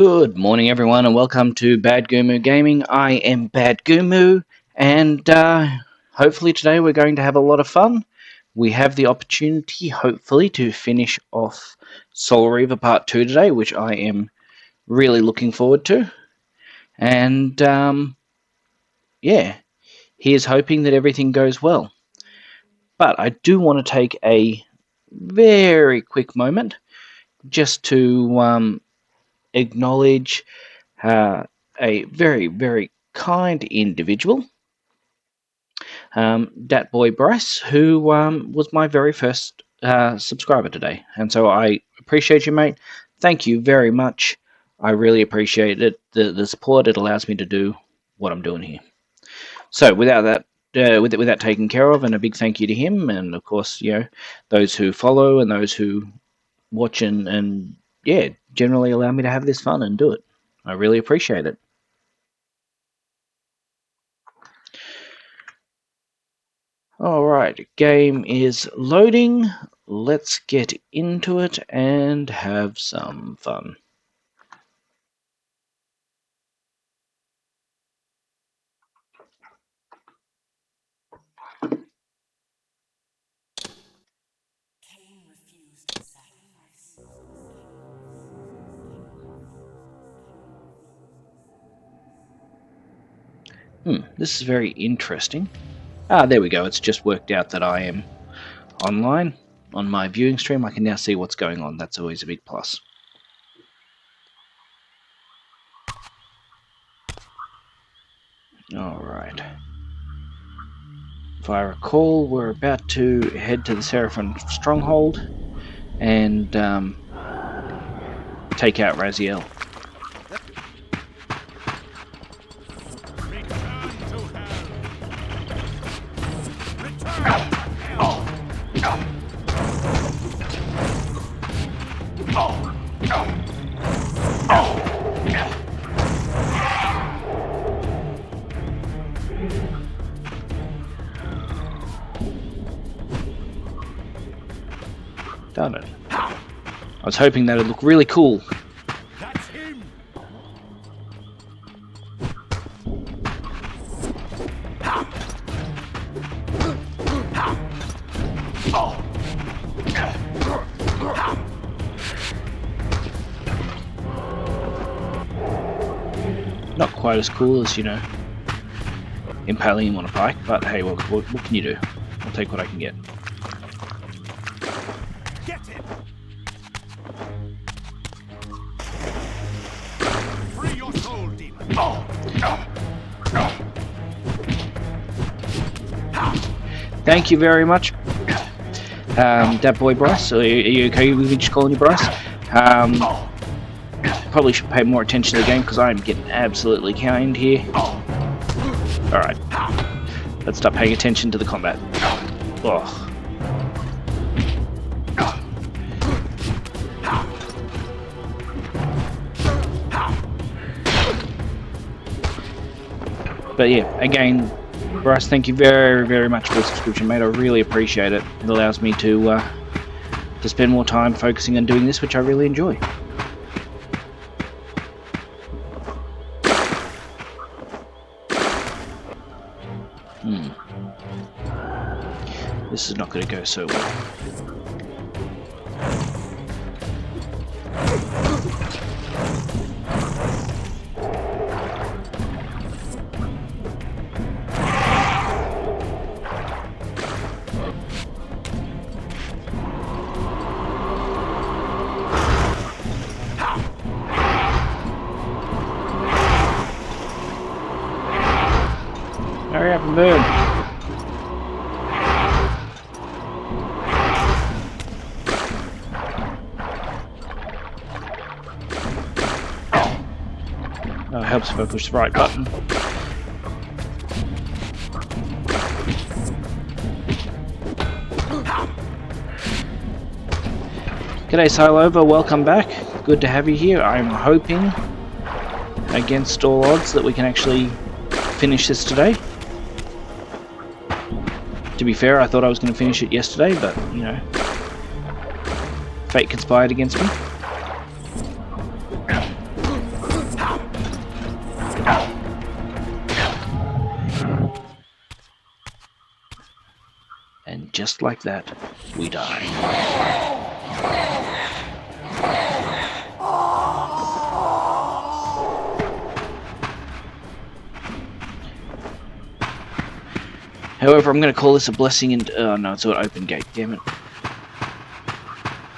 Good morning, everyone, and welcome to Bad Gumu Gaming. I am Bad Gumu, and hopefully today we're going to have a lot of fun. We have the opportunity, hopefully, to finish off Soul Reaver Part 2 today, which I am really looking forward to. And yeah, here's hoping that everything goes well. But I do want to take a very quick moment just to acknowledge uh, a very, very kind individual, Dat Boy Bryce, who was my very first subscriber today. And so I appreciate you, mate. Thank you very much. I really appreciate it. The support, it allows me to do what I'm doing here. So without that, with that taken care of, and a big thank you to him, and of course, those who follow and those who watch and yeah, generally allow me to have this fun and do it. I really appreciate it. Alright, game is loading. Let's get into it and have some fun. Kain refused to sacrifice. This is very interesting. Ah, there we go. It's just worked out that I am online on my viewing stream. I can now see what's going on. That's always a big plus. Alright. If I recall, we're about to head to the Seraphim Stronghold and take out Raziel. Darn it. I was hoping that would look really cool. That's him. Not quite as cool as, impaling him on a pike, but hey, what can you do? I'll take what I can get. Get him. Free your soul, demon. Thank you very much, that boy Bryce. Are you okay with me just calling you Bryce? Probably should pay more attention to the game because I'm getting absolutely caned here. Alright, let's start paying attention to the combat. Oh. But yeah, again, Bryce, thank you very, very much for the subscription, mate. I really appreciate it. It allows me to spend more time focusing on doing this, which I really enjoy. This is not going to go so well. Hurry up and burn. Oh, it helps if I push the right button. G'day Silova, welcome back. Good to have you here. I'm hoping, against all odds, that we can actually finish this today. To be fair, I thought I was going to finish it yesterday, but, fate conspired against me. just like that, we die. However, I'm going to call this a blessing and... Oh no, it's an open gate, damn it.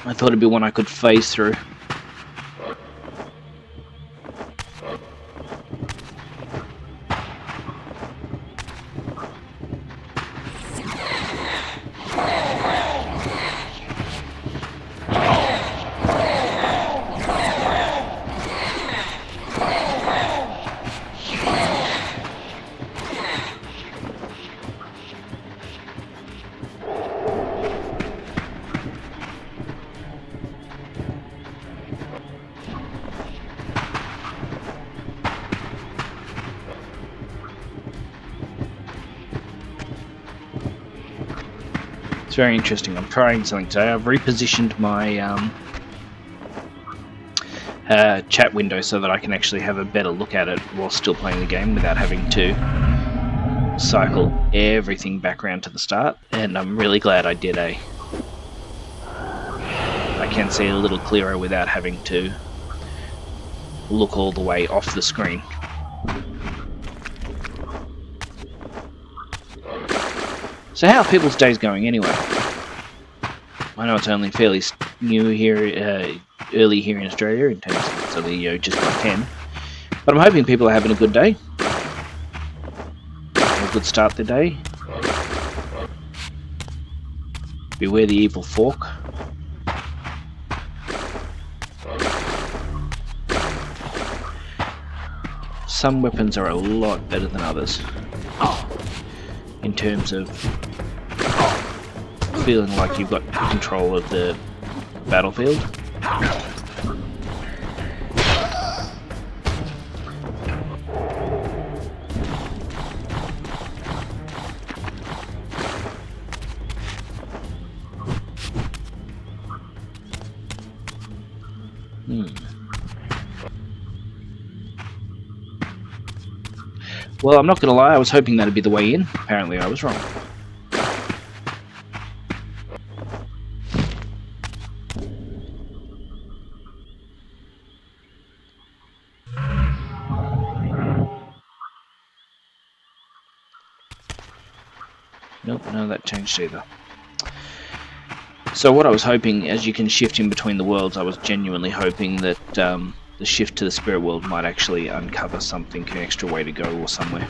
I thought it'd be one I could phase through. It's very interesting. I'm trying something today. I've repositioned my chat window so that I can actually have a better look at it while still playing the game without having to cycle everything back around to the start. And I'm really glad I did. I can see a little clearer without having to look all the way off the screen. So how are people's days going anyway? I know it's only fairly new here, early here in Australia in terms of it's only just by 10, but I'm hoping people are having a good day, a good start to the day. Beware the evil fork. Some weapons are a lot better than others in terms of feeling like you've got control of the battlefield. Well, I'm not going to lie, I was hoping that'd be the way in. Apparently I was wrong. Nope, none of that changed either. So what I was hoping, as you can shift in between the worlds, I was genuinely hoping that the shift to the spirit world might actually uncover something, an extra way to go or somewhere.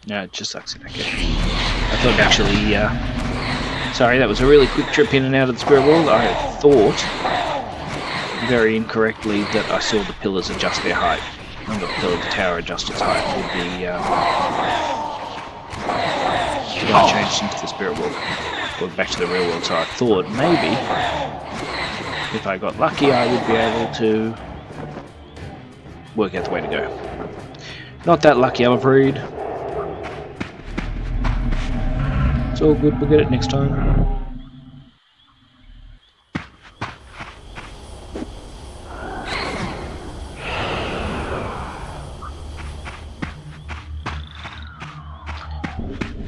No, it just sucks in that game. I thought actually, sorry, that was a really quick trip in and out of the spirit world. I thought, very incorrectly, that I saw the pillars adjust their height. And the pillar of the tower adjust its height with the when I changed into the spirit world, or back to the real world. So I thought maybe, if I got lucky, I would be able to work out the way to go. Not that lucky, I'm afraid. It's all good, we'll get it next time.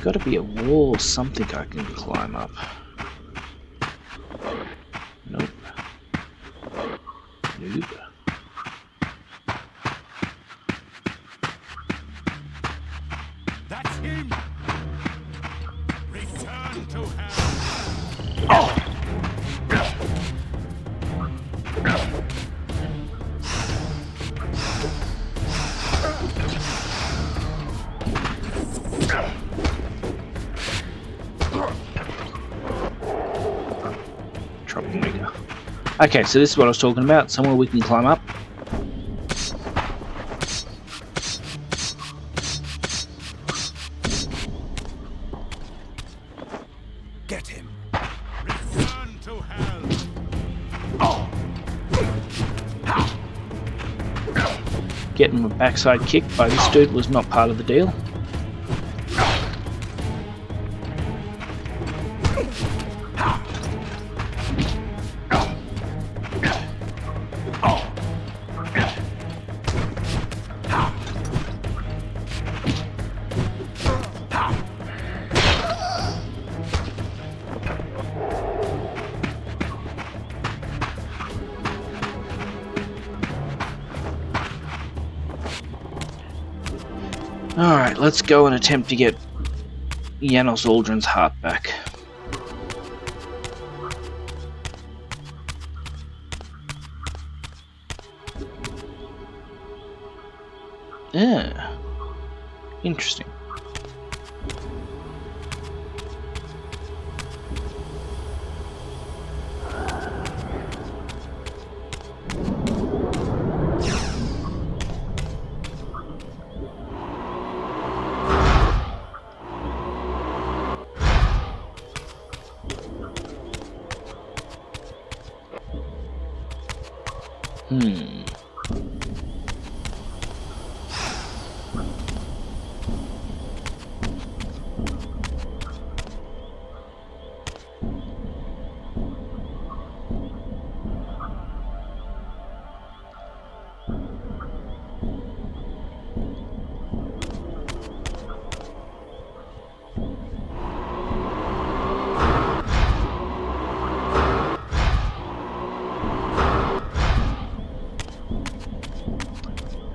Gotta be a wall, something I can climb up. Nope. Nope. That's him! Troublemaker. Okay, so this is what I was talking about. Somewhere we can climb up. Get him. Return to hell. Getting a backside kick by this dude was not part of the deal. Alright, let's go and attempt to get Janos Aldrin's heart back. Yeah. Interesting.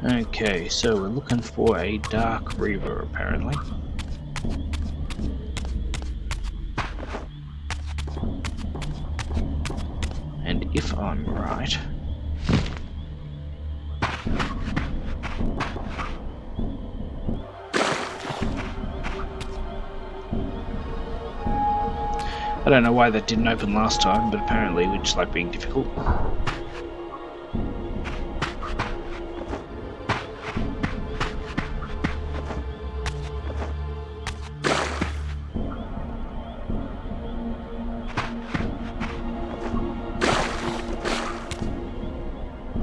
Okay, so we're looking for a Dark Reaver, apparently. And if I'm right... I don't know why that didn't open last time, but apparently we just like being difficult.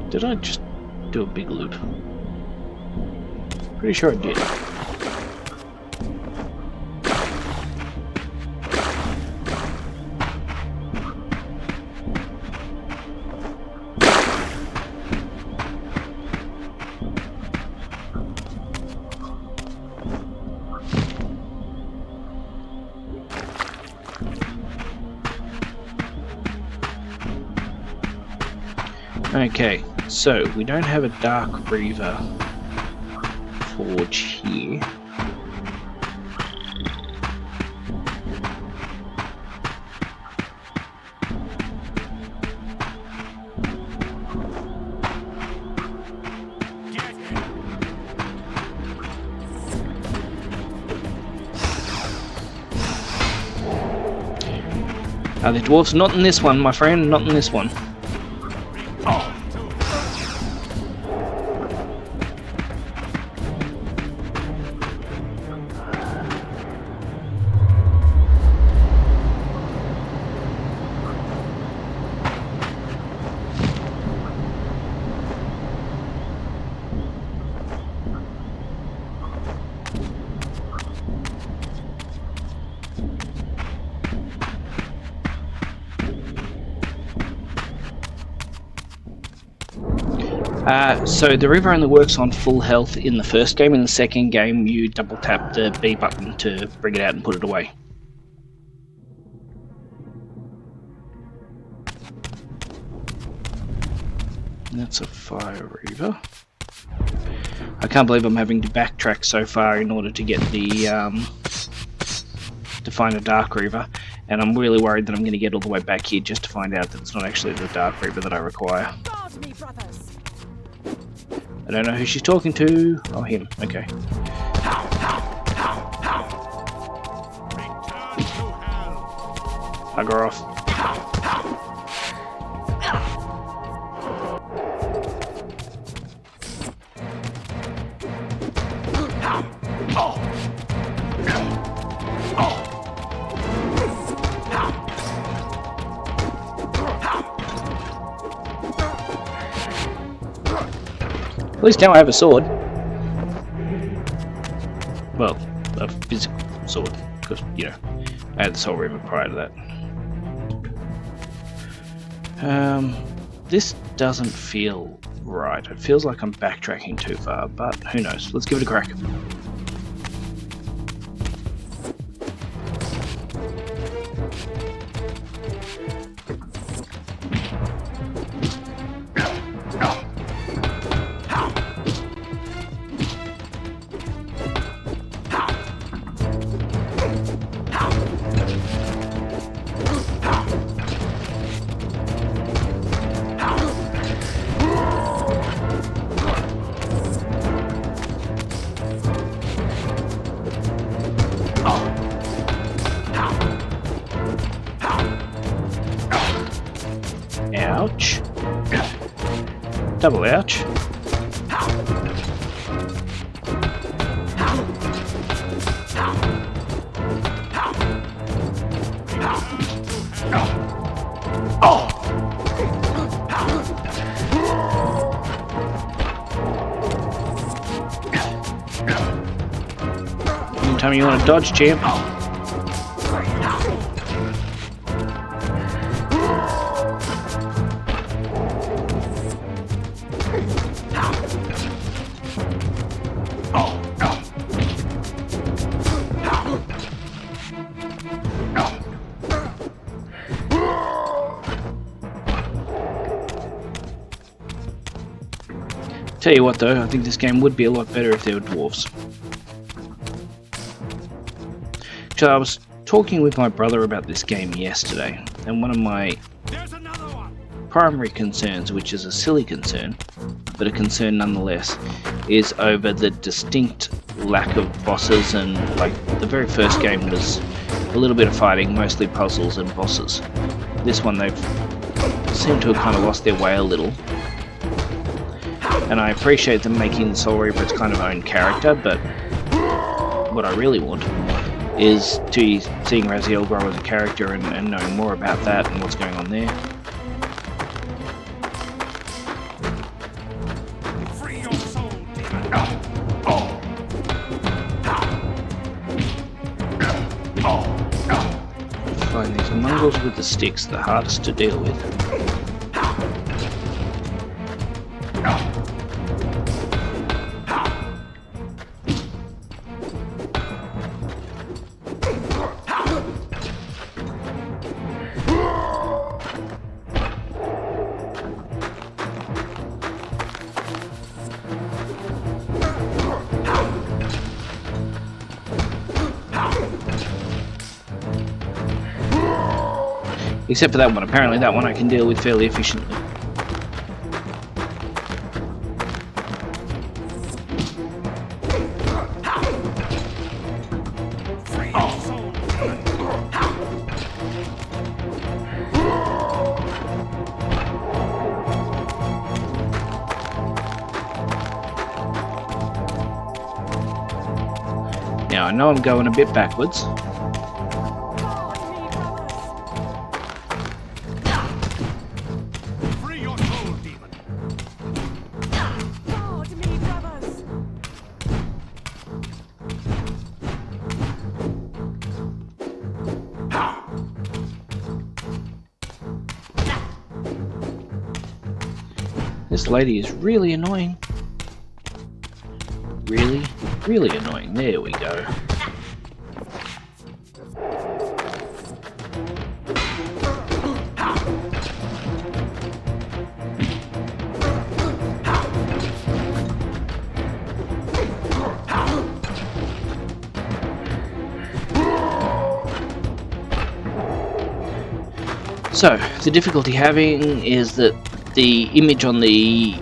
Did I just do a big loop? Pretty sure I did. Okay, so we don't have a Dark Reaver forge here. Get him. The dwarves, not in this one, my friend, not in this one. So the Reaver only works on full health in the first game. In the second game, you double tap the B button to bring it out and put it away. That's a Fire Reaver. I can't believe I'm having to backtrack so far in order to get the to find a Dark Reaver. And I'm really worried that I'm going to get all the way back here just to find out that it's not actually the Dark Reaver that I require. Guard me, brothers. I don't know who she's talking to. Oh, him. Okay. Return to hell. Bugger off. At least now I have a sword. Well, a physical sword, because, you know, I had the Soul Reaver prior to that. This doesn't feel right. It feels like I'm backtracking too far, but who knows. Let's give it a crack. Ouch. Double ouch. Anytime you want to dodge, champ. Tell you what though, I think this game would be a lot better if there were dwarves. So I was talking with my brother about this game yesterday, and one of my There's another one. primary concerns, which is a silly concern, but a concern nonetheless, is over the distinct lack of bosses. And like the very first game was a little bit of fighting, mostly puzzles and bosses. This one they've seemed to have kind of lost their way a little. And I appreciate them making the Soul Reaver its kind of own character, but what I really want is to seeing Raziel grow as a character and knowing more about that and what's going on there. Free your soul, demon. I find these mongrels with the sticks the hardest to deal with. Except for that one. Apparently that one I can deal with fairly efficiently. Free your soul, demon. Now I know I'm going a bit backwards. Guard me, brothers. Free your soul, demon. Guard me, brothers. This lady is really annoying. Really, really annoying. There we go. So, the difficulty having is that the image on the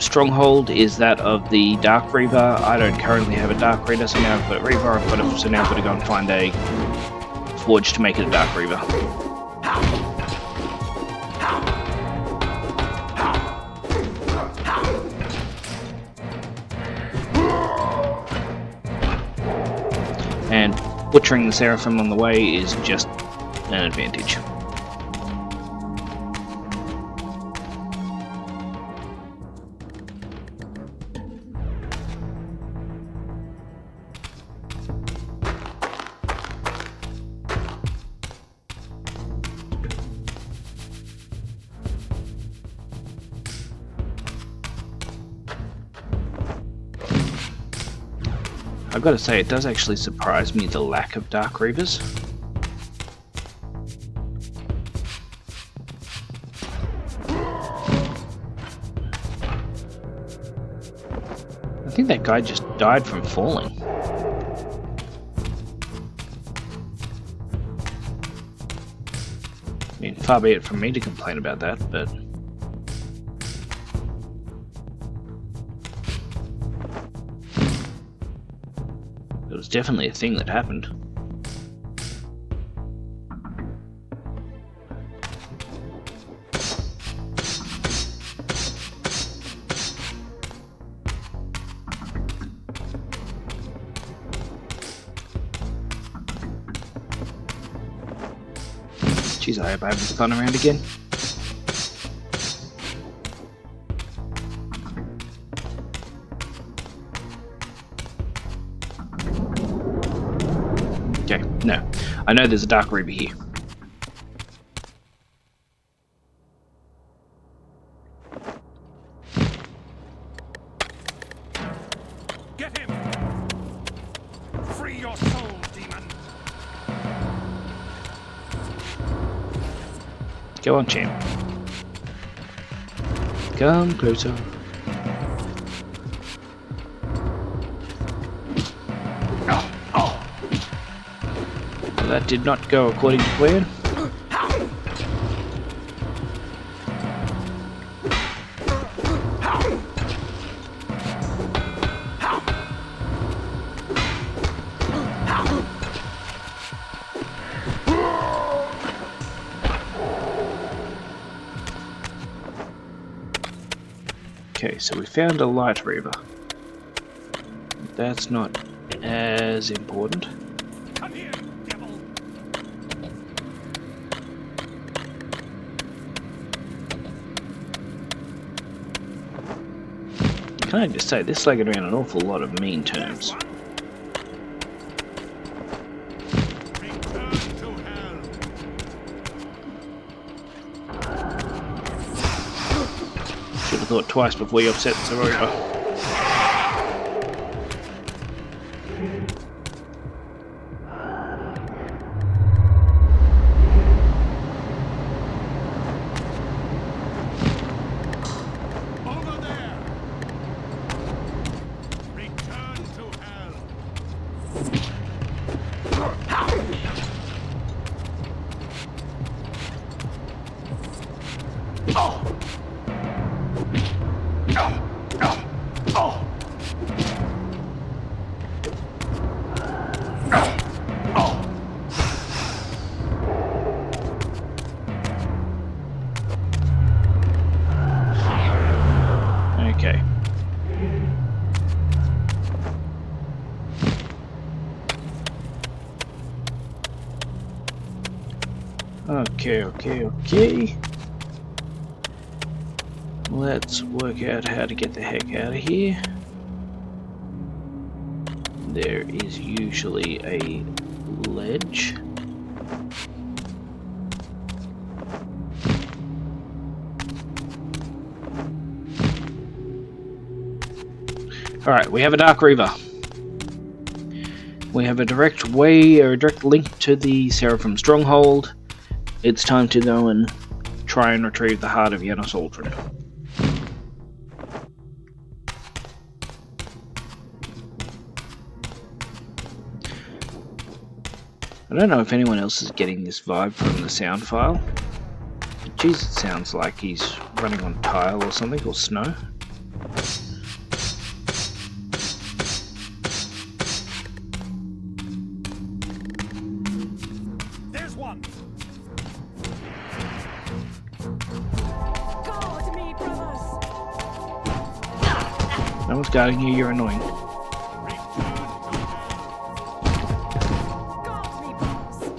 stronghold is that of the Dark Reaver. I don't currently have a Dark Reaver, so now I've got a Reaver, so now I've got to go and find a Forge to make it a Dark Reaver. And butchering the Seraphim on the way is just an advantage. I've got to say, it does actually surprise me the lack of Dark Reavers. I think that guy just died from falling. I mean, far be it from me to complain about that, but... it was definitely a thing that happened. Jeez, I hope I haven't spun around again. Okay, no. I know there's a Dark Reaver here. Get him! Free your soul, demon! Go on, champ. Come closer. Well, that did not go according to plan. Okay, so we found a Light Reaver. That's not as important. Come here, devil! Can I just say, they're slagging around an awful lot of mean terms. Return to hell! Should have thought twice before you upset Sorora. Over there! Return to hell! Okay. Okay. Let's work out how to get the heck out of here. There is usually a ledge. Alright, we have a Dark Reaver. We have a direct way, or a direct link to the Seraphim Stronghold. It's time to go and try and retrieve the heart of Janos Aldrin. I don't know if anyone else is getting this vibe from the sound file. Jeez, it sounds like he's running on tile or something, or snow. There's one. Guard me, brothers. No one's guarding you, you're annoying. Guard me, brothers.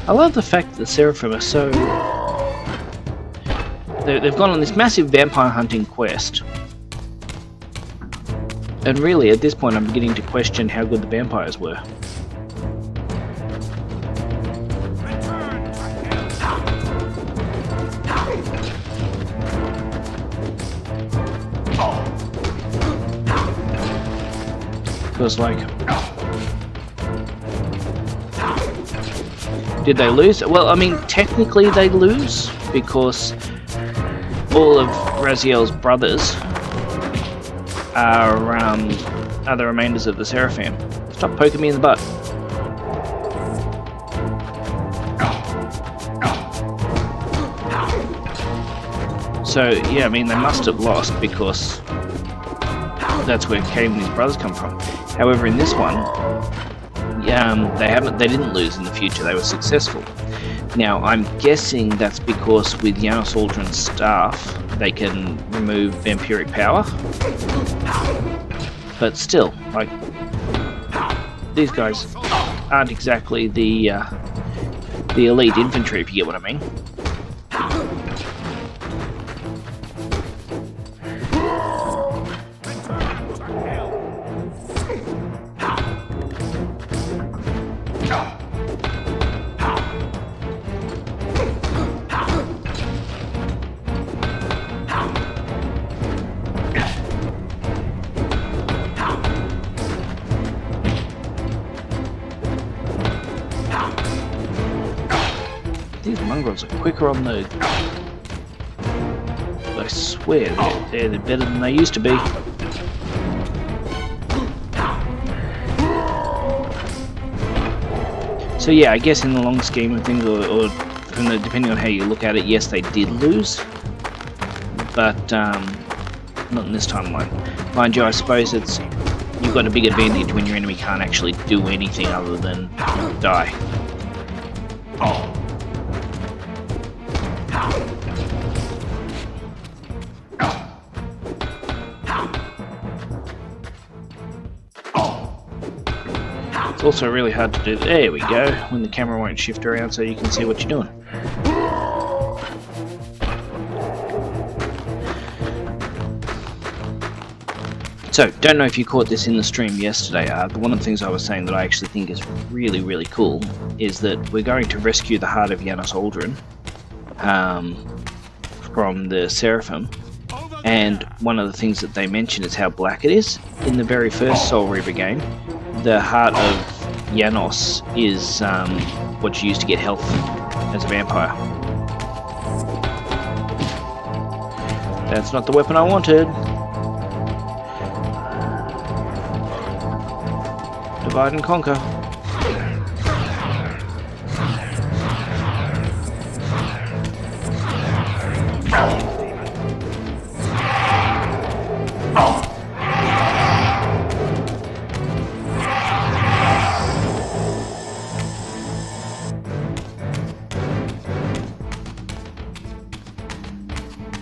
I love the fact that the Seraphim are so... They've gone on this massive vampire hunting quest. And really, at this point, I'm beginning to question how good the vampires were. Return to hell. Because, like... Did they lose? Well, I mean, technically they lose, because all of Raziel's brothers are the remainders of the Seraphim. Stop poking me in the butt. So, yeah, I mean, they must have lost, because that's where Kain and his brothers come from. However, in this one, they didn't lose in the future, they were successful. Now, I'm guessing that's because with Janos Aldrin's staff, they can remove vampiric power. But still, like, these guys aren't exactly the elite infantry, if you get what I mean. These mongrels are quicker on the... I swear they're better than they used to be. So yeah, I guess in the long scheme of things, or from depending on how you look at it, yes, they did lose. But not in this timeline. Mind you, I suppose you've got a big advantage when your enemy can't actually do anything other than die. It's also really hard to do. There we go, when the camera won't shift around so you can see what you're doing. So, don't know if you caught this in the stream yesterday. One of the things I was saying that I actually think is really, really cool is that we're going to rescue the heart of Janos Aldrin from the Seraphim. And one of the things that they mention is how black it is. In the very first Soul Reaver game, the heart of Janos is what you use to get health as a vampire. That's not the weapon I wanted. Divide and conquer.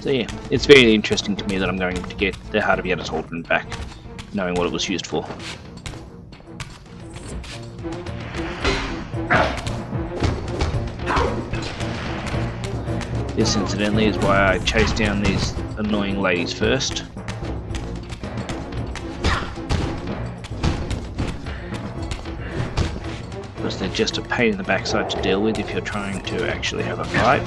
So yeah, it's very interesting to me that I'm going to get the heart of Janos Aldrin back, knowing what it was used for. This, incidentally, is why I chase down these annoying ladies first. Because they're just a pain in the backside to deal with if you're trying to actually have a fight.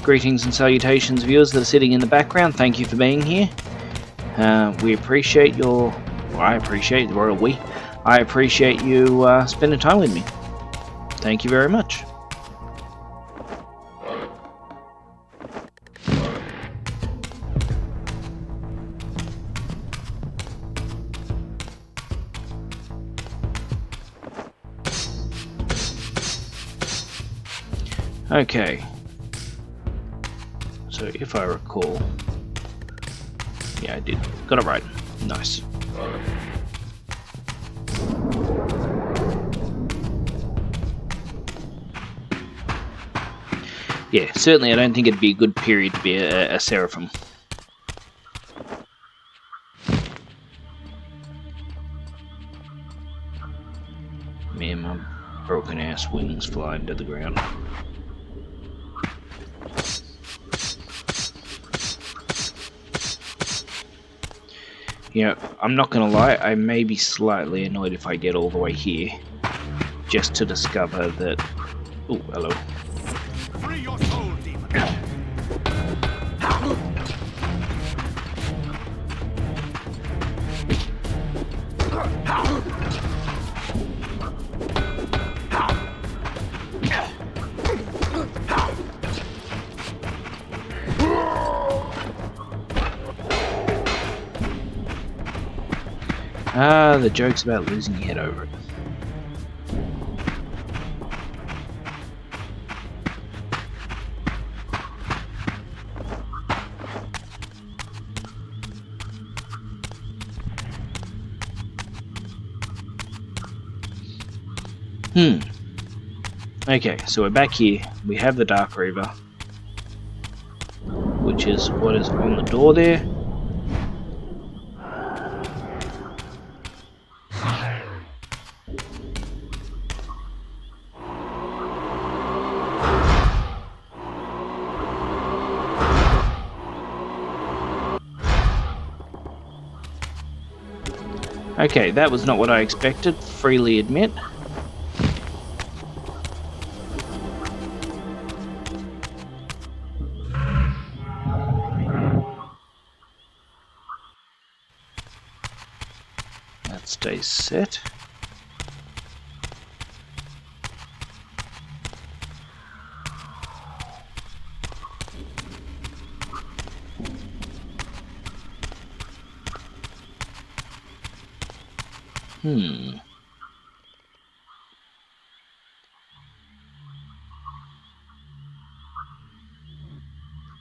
Greetings and salutations, viewers that are sitting in the background. Thank you for being here. We appreciate your... Well, I appreciate the royal we. I appreciate you spending time with me. Thank you very much. Okay. So if I recall... Yeah, I did. Got it right. Nice. Yeah, certainly I don't think it'd be a good period to be a Seraphim. Me and my broken ass wings flying to the ground. You know, I'm not gonna lie, I may be slightly annoyed if I get all the way here, just to discover that... Oh, hello. Free your soul, demon. Ah, the joke's about losing your head over it. Okay, so we're back here. We have the Dark Reaver, which is what is on the door there. Okay, that was not what I expected, freely admit. That stays set.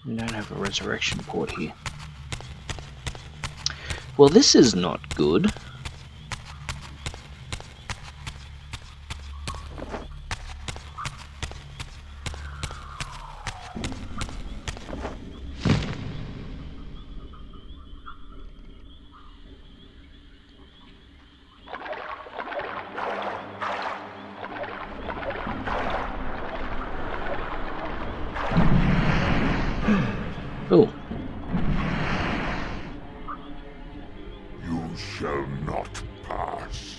We don't have a resurrection port here. Well, this is not good. Oh. You shall not pass.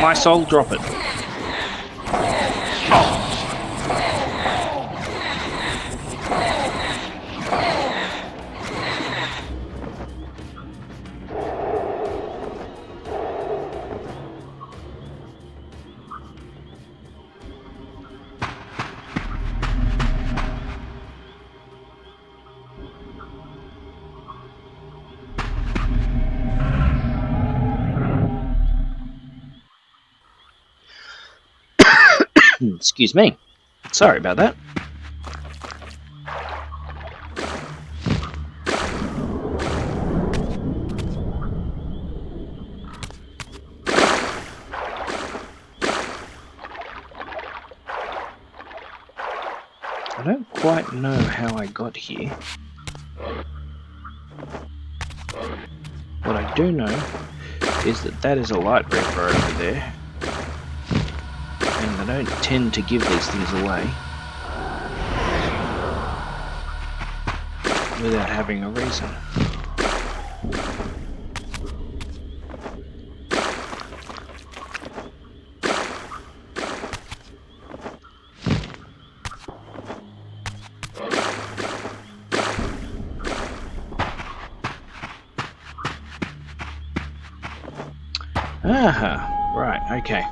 My soul, drop it. Excuse me. Sorry about that. I don't quite know how I got here. What I do know is that is a light Reaver over there. And I don't tend to give these things away without having a reason. Aha, right, okay.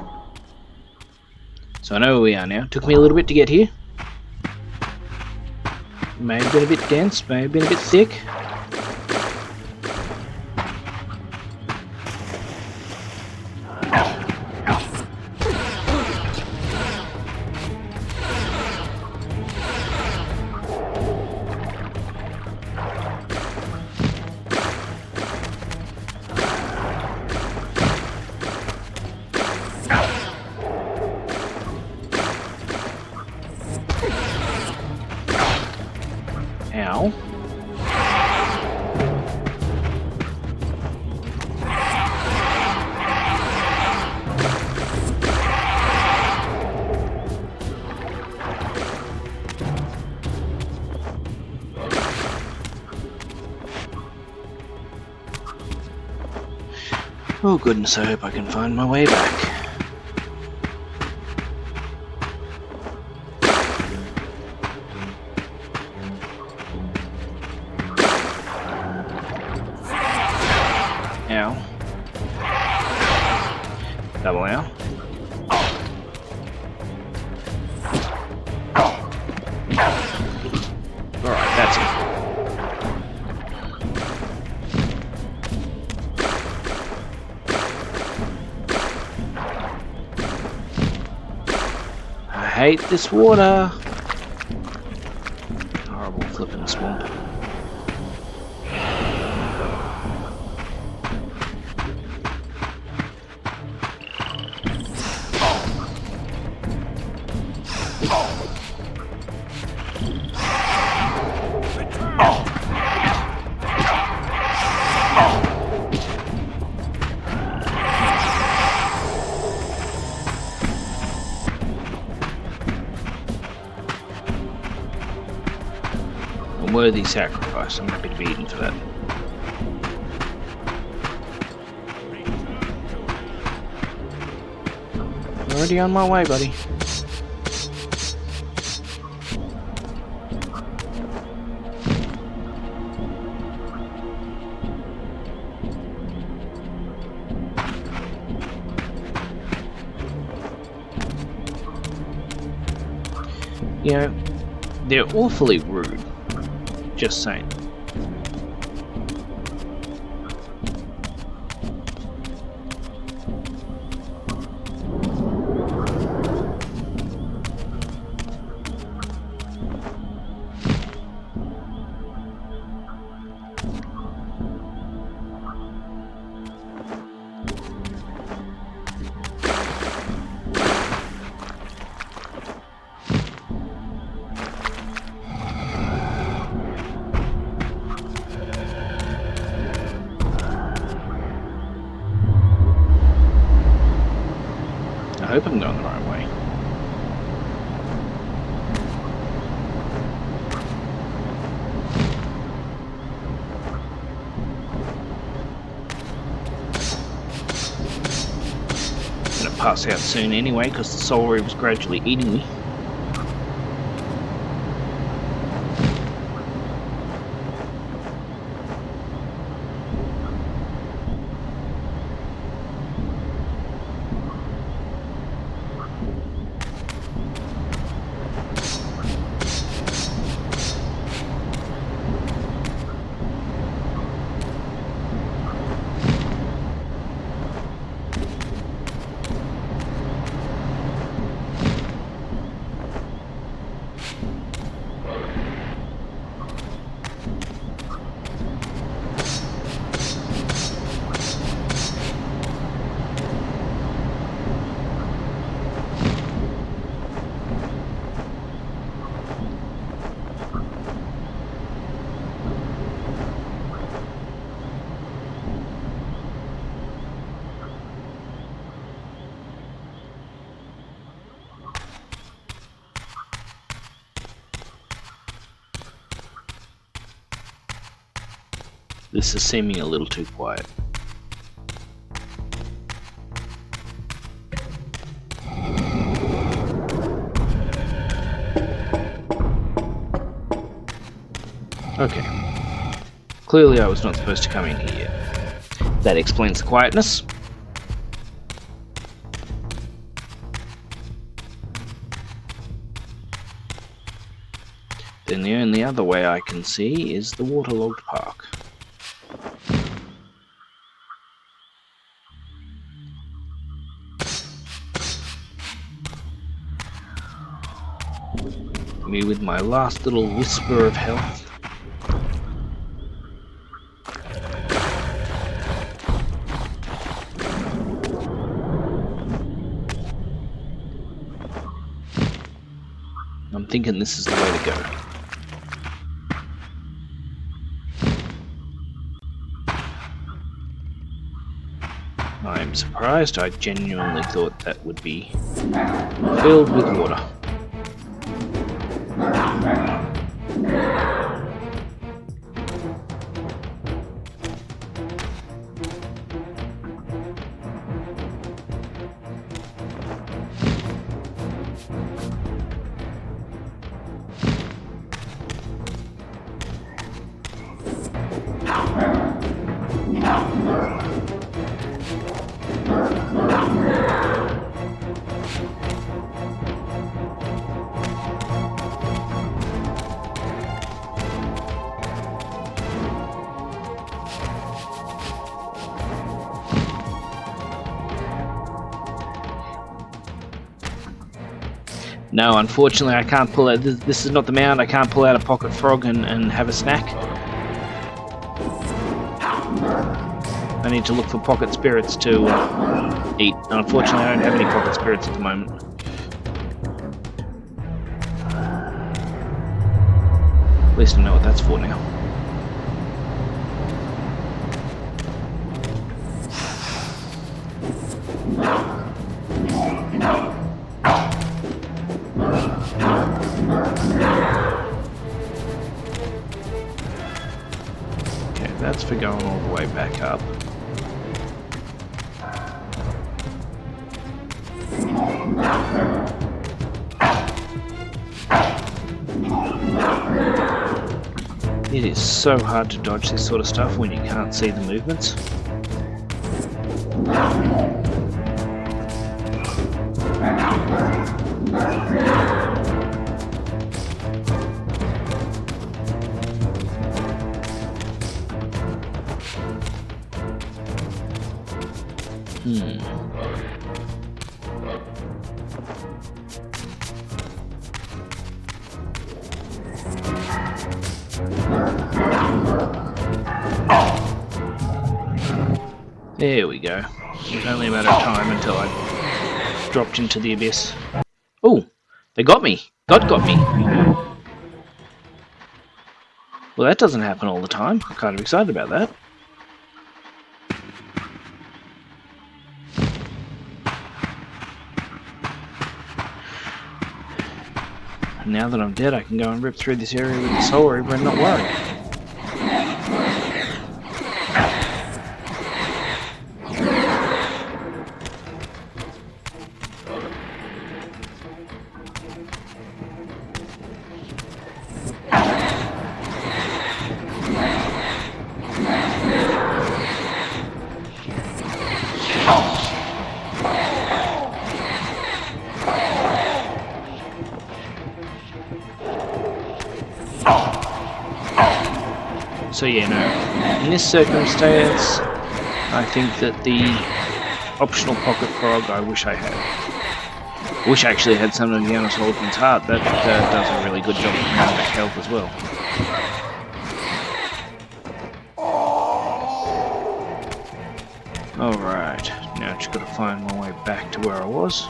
So I know where we are now. Took me a little bit to get here. May have been a bit dense, may have been a bit thick. Ow. Oh goodness, I hope I can find my way back. Ow. Double ow. Alright, that's it. I hate this water. Horrible flippin' swamp. A worthy sacrifice. I'm happy to be eaten for that. Already on my way, buddy. You know, they're awfully rude. Just saying. I hope I'm going the right way. I'm gonna pass out soon anyway because the Soul Reaver's gradually eating me. This is seeming a little too quiet. Okay. Clearly I was not supposed to come in here. That explains the quietness. Then the only other way I can see is the waterlogged park. Me with my last little whisper of health. I'm thinking this is the way to go. I'm surprised. I genuinely thought that would be filled with water. No, unfortunately I can't pull out, this is not the mound, I can't pull out a pocket frog and have a snack. I need to look for pocket spirits to eat. Unfortunately I don't have any pocket spirits at the moment. At least I know what that's for now. Okay, that's for going all the way back up. It is so hard to dodge this sort of stuff when you can't see the movements. There we go. It was only a matter of time until I dropped into the abyss. Oh, they got me. God got me. Well, that doesn't happen all the time. I'm kind of excited about that. And now that I'm dead, I can go and rip through this area with the Soul Reaver and not worry. So yeah, no. In this circumstance, I think that the optional pocket frog I wish I had. I wish I actually had some of the Sullivan's heart. That does a really good job of coming back health as well. Alright, now I just gotta find my way back to where I was.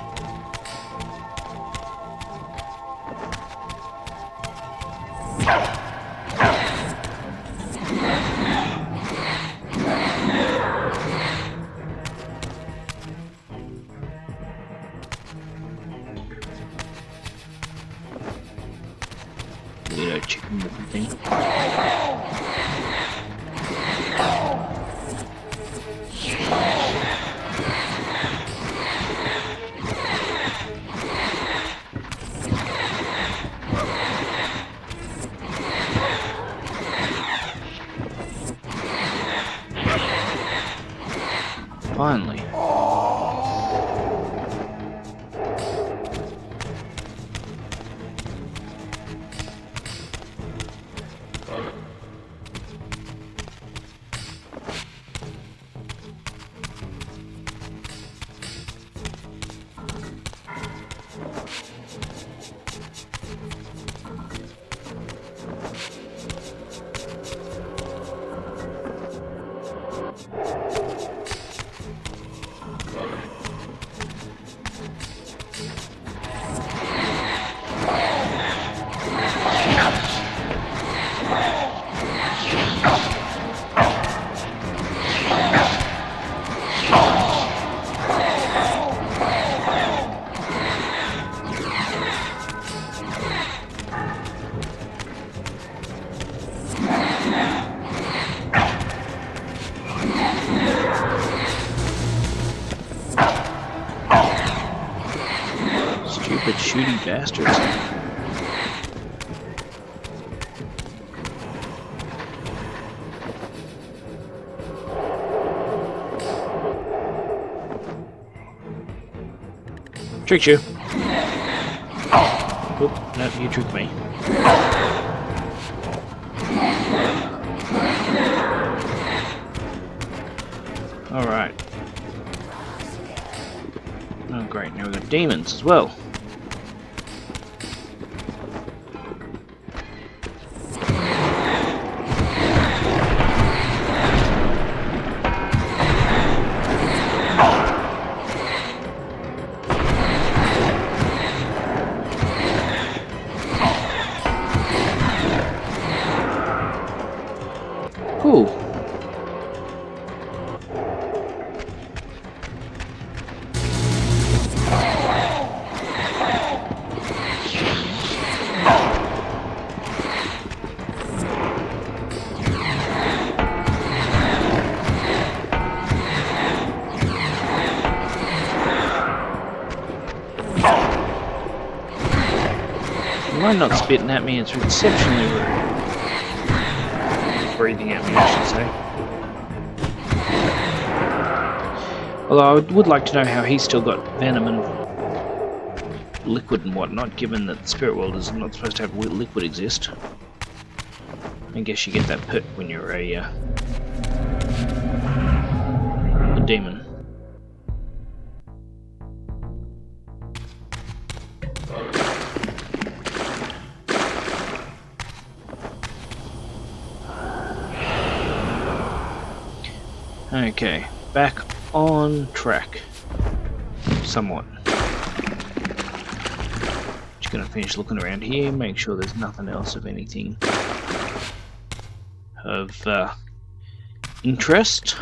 Little chicken looking thing. stupid shooty bastards. Tricked you. Oop, no, you tricked me. Alright. Oh great, now we've got demons as well. Ooh. Why not spitting at me? It's exceptionally rude. Breathing at me, I should say. Although I would like to know how he's still got venom and liquid and whatnot, given that the spirit world is not supposed to have liquid exist. I guess you get that perk when you're a demon. Okay, back on track. Somewhat. Just gonna finish looking around here, make sure there's nothing else of anything of interest.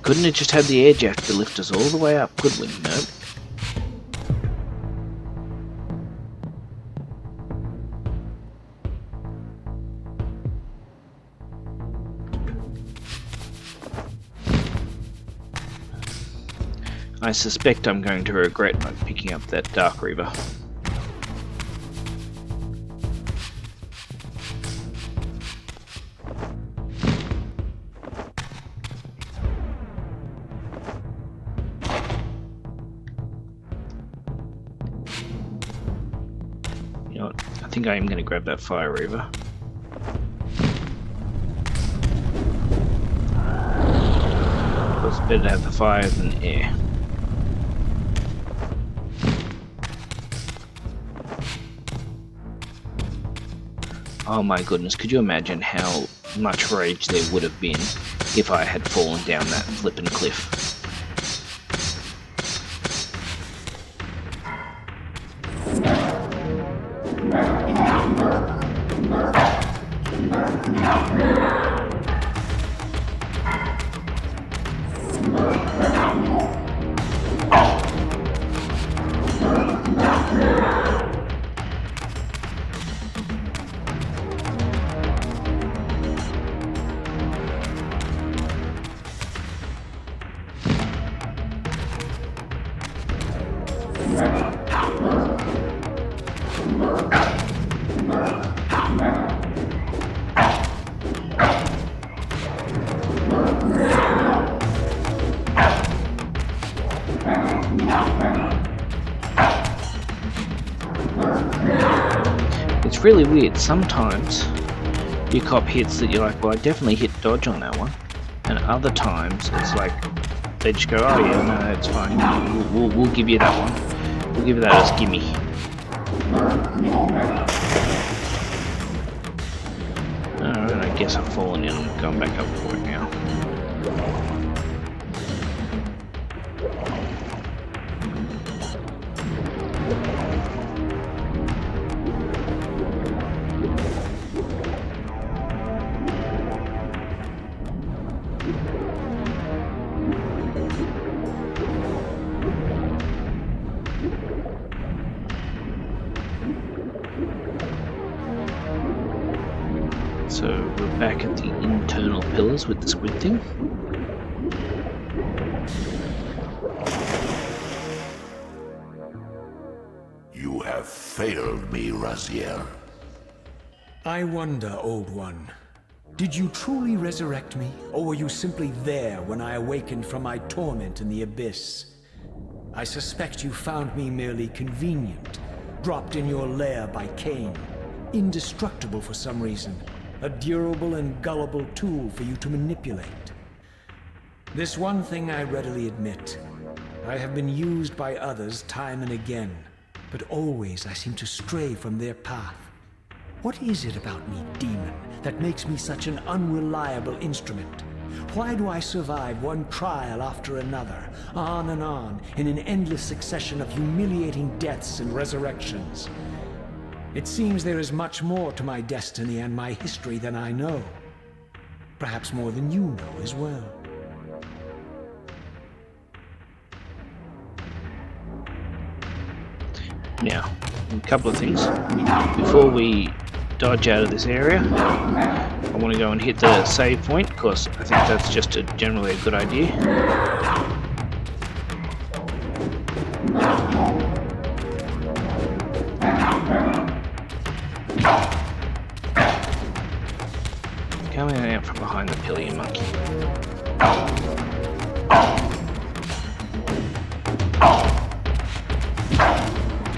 Couldn't it just have the air jack to lift us all the way up, could we? Nope. I suspect I'm going to regret not picking up that Dark Reaver. You know what? I think I am going to grab that Fire Reaver. It's better to have the fire than air. Oh my goodness, could you imagine how much rage there would have been if I had fallen down that flippin' cliff? It's really weird. Sometimes you cop hits that you're like, well, I definitely hit dodge on that one, and other times it's like they just go, oh yeah, no, it's fine. We'll give you that one. We'll give you that as gimme. Alright, I guess I've fallen in. I'm going back up for it now. So we're back at the internal pillars with the squid thing. You have failed me, Raziel. I wonder, Old One. Did you truly resurrect me, or were you simply there when I awakened from my torment in the abyss? I suspect you found me merely convenient, dropped in your lair by Kain, indestructible for some reason, a durable and gullible tool for you to manipulate. This one thing I readily admit. I have been used by others time and again, but always I seem to stray from their path. What is it about me, demon, that makes me such an unreliable instrument? Why do I survive one trial after another, on and on, in an endless succession of humiliating deaths and resurrections? It seems there is much more to my destiny and my history than I know. Perhaps more than you know as well. Now, a couple of things. Before we dodge out of this area, I want to go and hit the save point, because I think that's just generally a good idea. Coming out from behind the pillar, you monkey.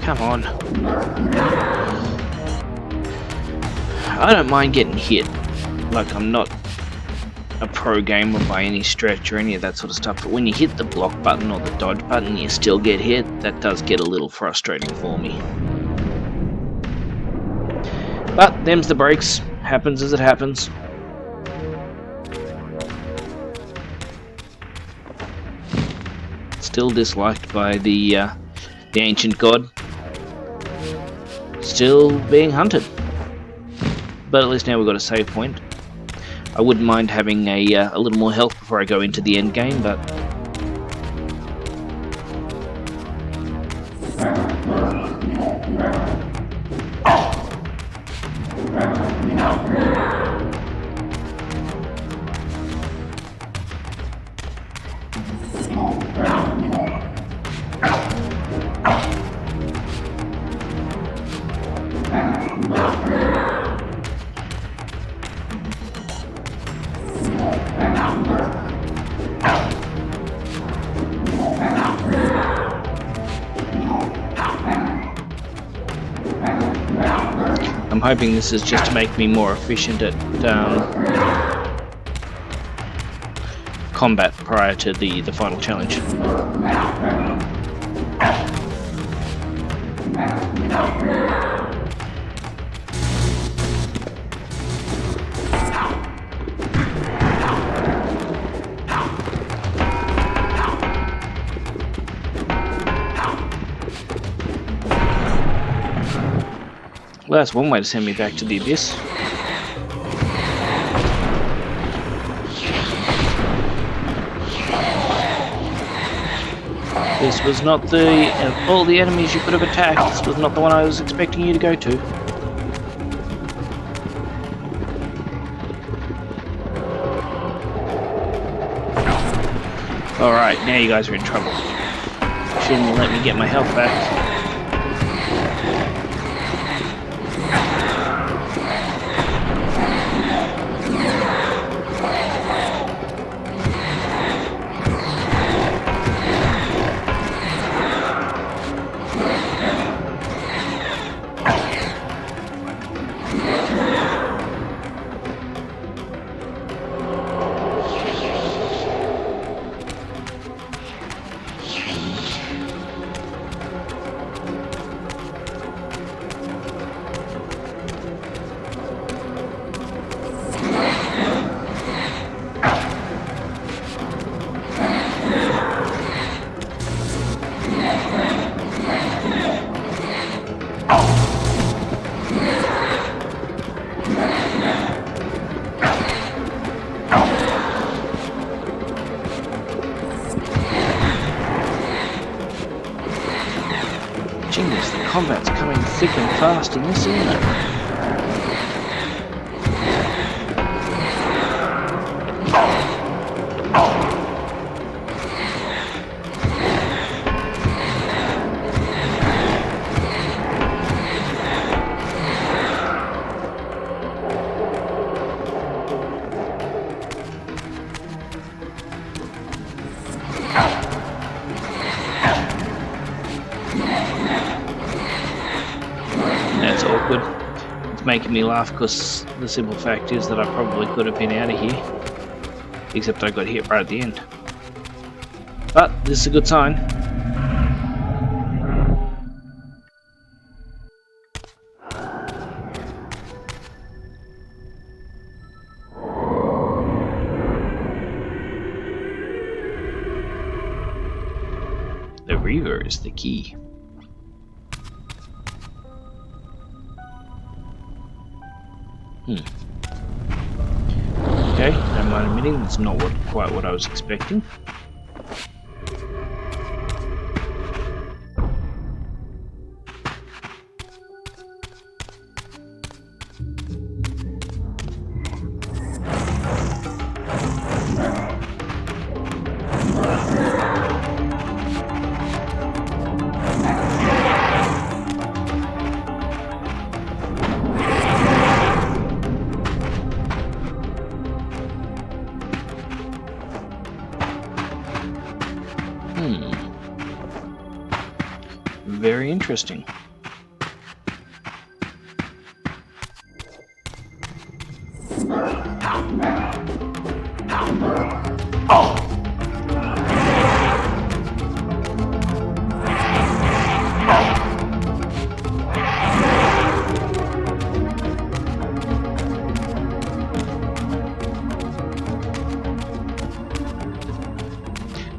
Come on. I don't mind getting hit. Like, I'm not a pro gamer by any stretch or any of that sort of stuff, but when you hit the block button or the dodge button and you still get hit, that does get a little frustrating for me. But them's the breaks. Happens as it happens. Still disliked by the ancient god. Still being hunted. But at least now we've got a save point. I wouldn't mind having a little more health before I go into the end game, but I'm hoping this is just to make me more efficient at combat prior to the final challenge. Well, that's one way to send me back to the abyss. This was not the... of all the enemies you could have attacked, this was not the one I was expecting you to go to. Alright, now you guys are in trouble. Shouldn't let me get my health back. Genius, the combat's coming thick and fast in this, isn't it? good. It's making me laugh because the simple fact is that I probably could have been out of here. Except I got hit right at the end. But this is a good sign. The Reaver is the key. Okay, don't mind admitting, that's not quite what I was expecting. Very interesting.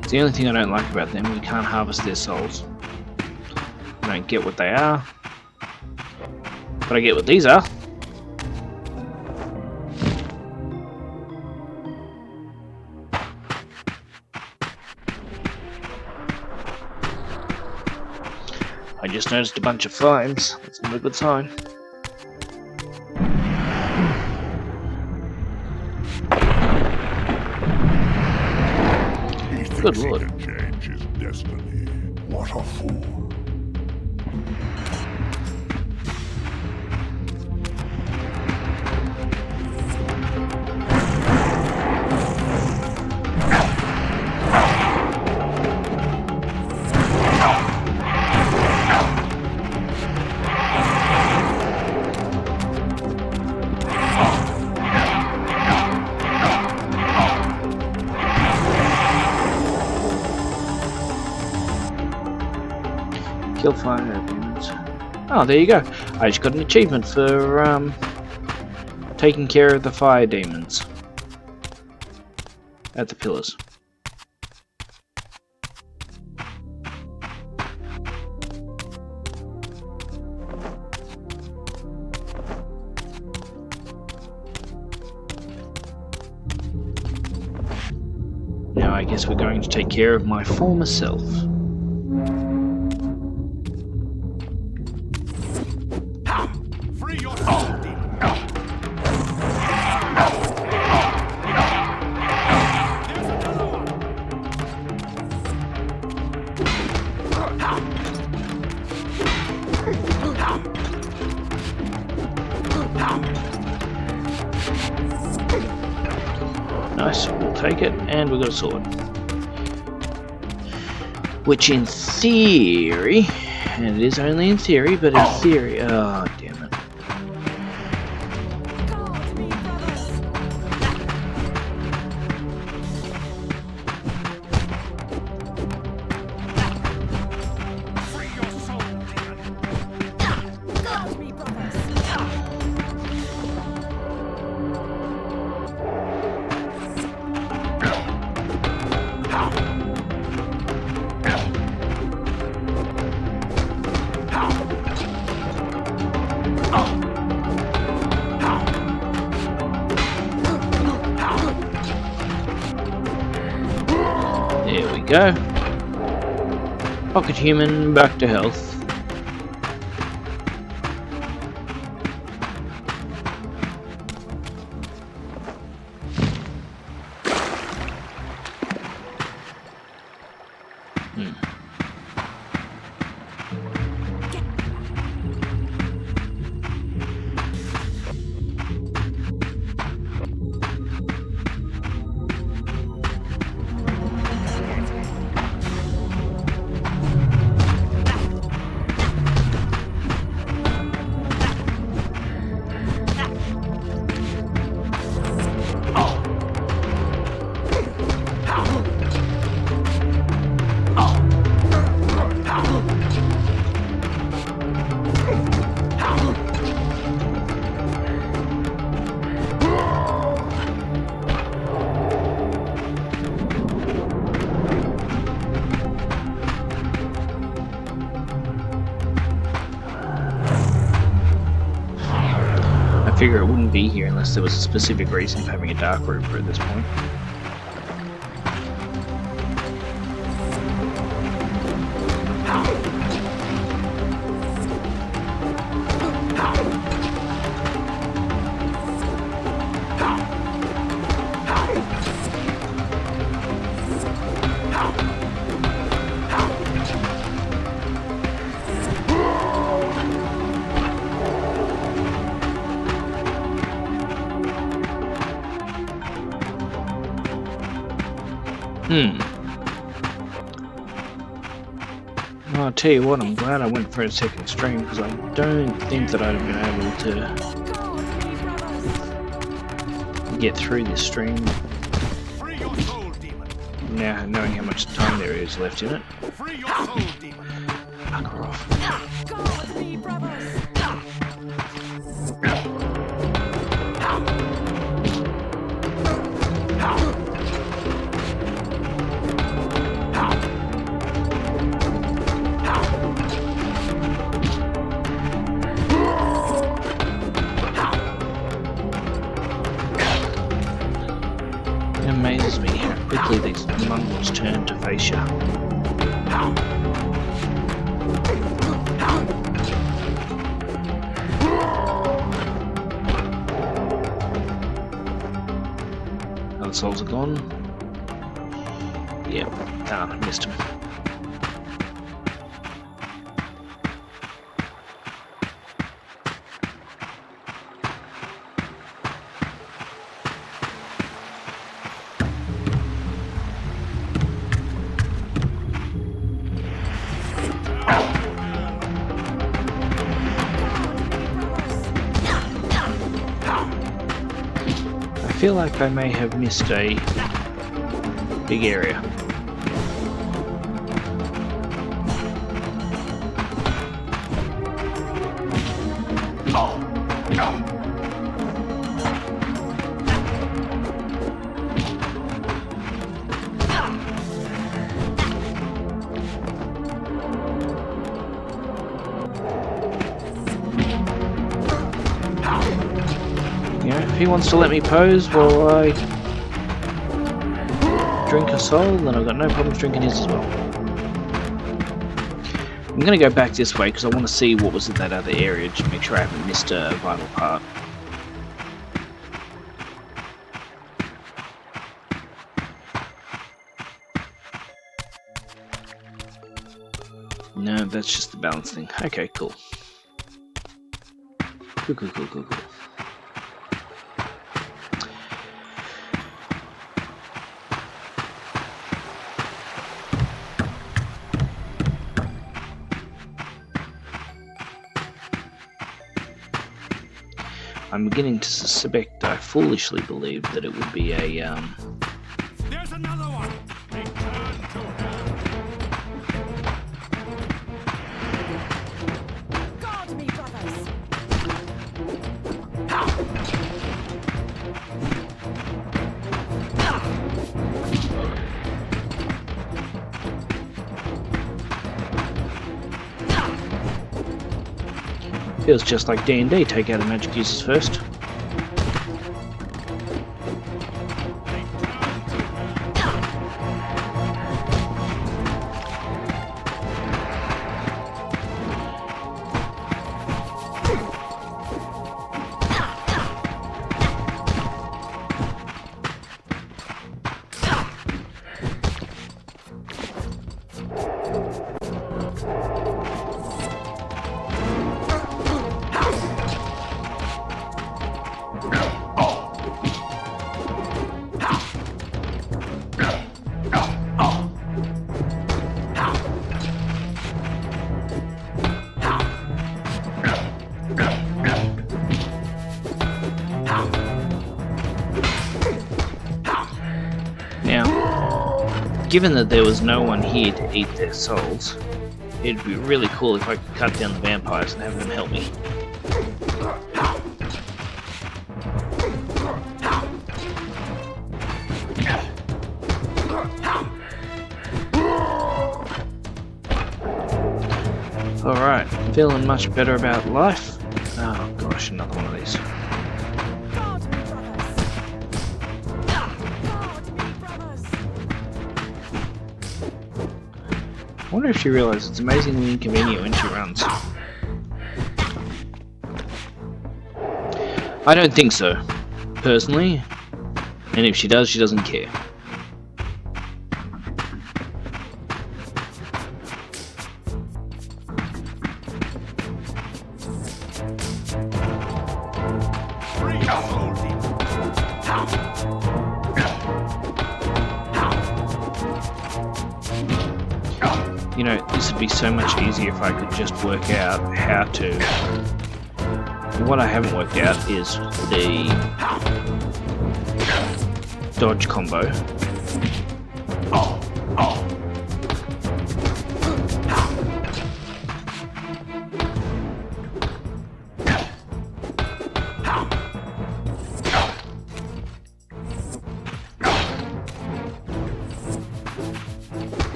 It's the only thing I don't like about them, you can't harvest their souls. I don't get what they are, but I get what these are. I just noticed a bunch of flames. That's not a good sign. Good lord. He can change his destiny. What a fool. Kill fire demons. Oh, there you go. I just got an achievement for taking care of the fire demons at the pillars. Now I guess we're going to take care of my former self. Free your soul, demon. There's another one. Nice, we'll take it, and we've got a sword. Which in theory, and it is only in theory, but in theory, oh damn it. Guard me, brothers. Free your soul, demon. Guard me, brothers. There we go. Pocket human, back to health. figure it wouldn't be here unless there was a specific reason for having a Dark Reaver at this point. Well, I'll tell you what, I'm glad I went for a second stream because I don't think that I'd have been able to get through this stream now knowing how much time there is left in it. Fuck off. God me, brothers! It amazes me how quickly these mongrels turn to face you. Other souls are gone. Yep, I missed him. I feel like I may have missed a big area. If he wants to let me pose while I drink a soul, then I've got no problems drinking his as well. I'm going to go back this way because I want to see what was in that other area to make sure I haven't missed a vital part. No, that's just the balance thing. Okay, cool. Cool. I'm beginning to suspect I foolishly believed that it would be a, There's another one! Return to God me, brothers! feels just like D&D, take out the magic users first. Given that there was no one here to eat their souls, it'd be really cool if I could cut down the vampires and have them help me. Alright, feeling much better about life. Oh gosh, another one of these. I wonder if she realizes it's amazingly inconvenient when she runs. I don't think so, personally. And if she does, she doesn't care. You know, this would be so much easier if I could just work out how to... What I haven't worked out is the dodge combo.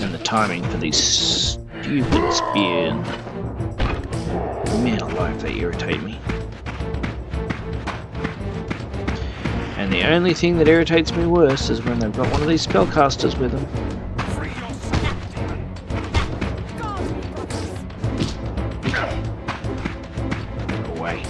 And the timing for these stupid spears. Man alive, they irritate me. And the only thing that irritates me worse is when they've got one of these spellcasters with them. Go away.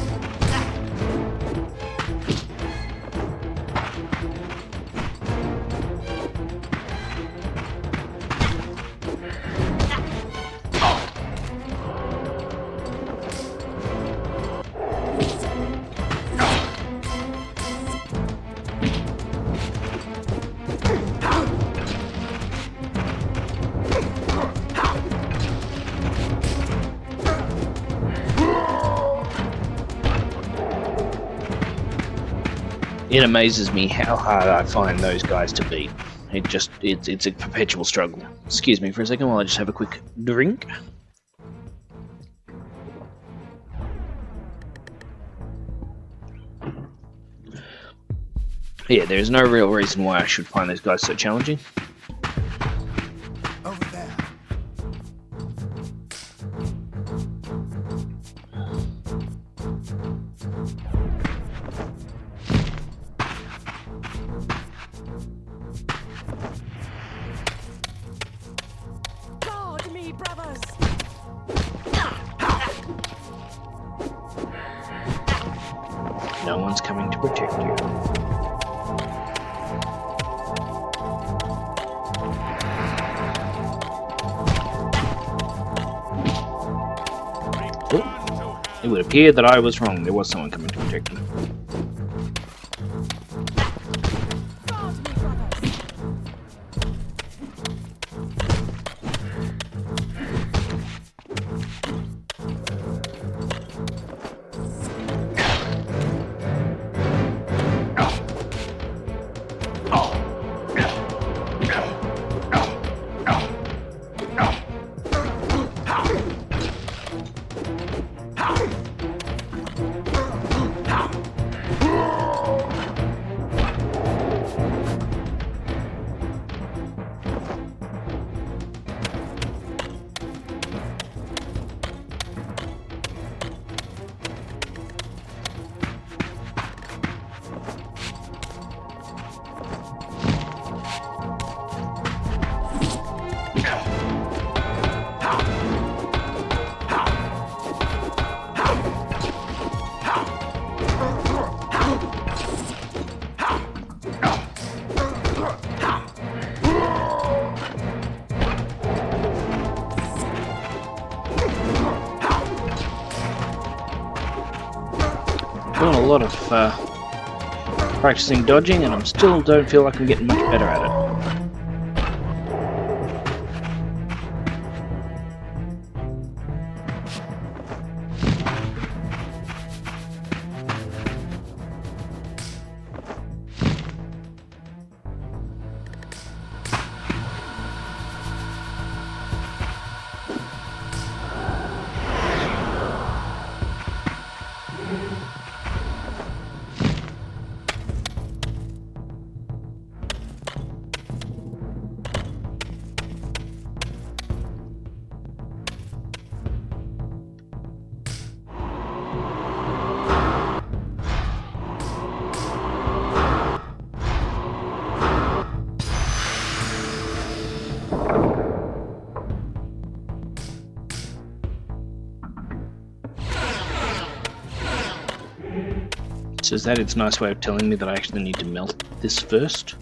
It amazes me how hard I find those guys to beat. It's a perpetual struggle. Excuse me for a second while I just have a quick drink. Yeah, there's no real reason why I should find those guys so challenging. Over there. Guard me, brothers! No one's coming to protect you. Oh, it would appear that I was wrong. There was someone coming to protect me. Guard me, brothers! Doing a lot of practicing dodging, and I still don't feel like I'm getting much better at it. So is that its nice way of telling me that I actually need to melt this first?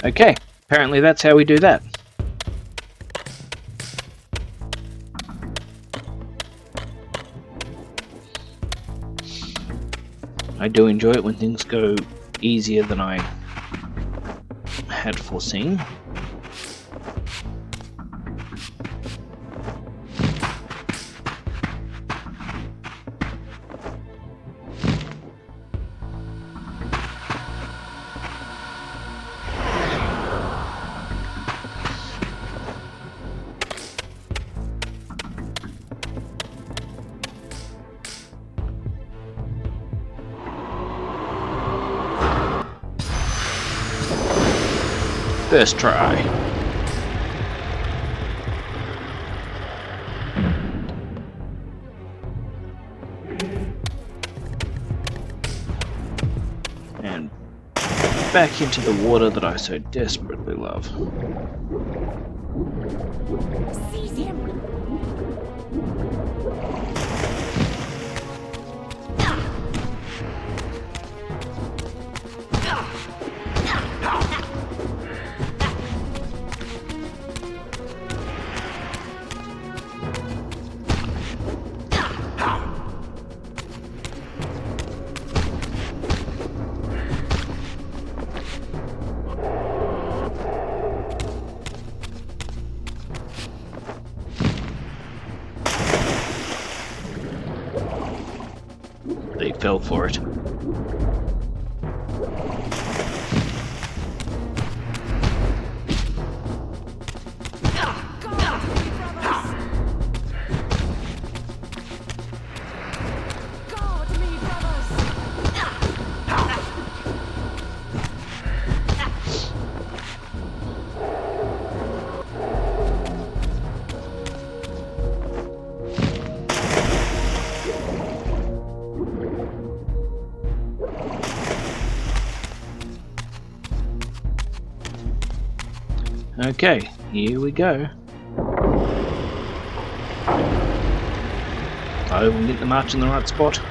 Okay, apparently that's how we do that. I do enjoy it when things go easier than I had foreseen. First try. And back into the water that I so desperately love. Seize him! They fell for it. Guard me, brothers! Okay, here we go. I will get the march in the right spot.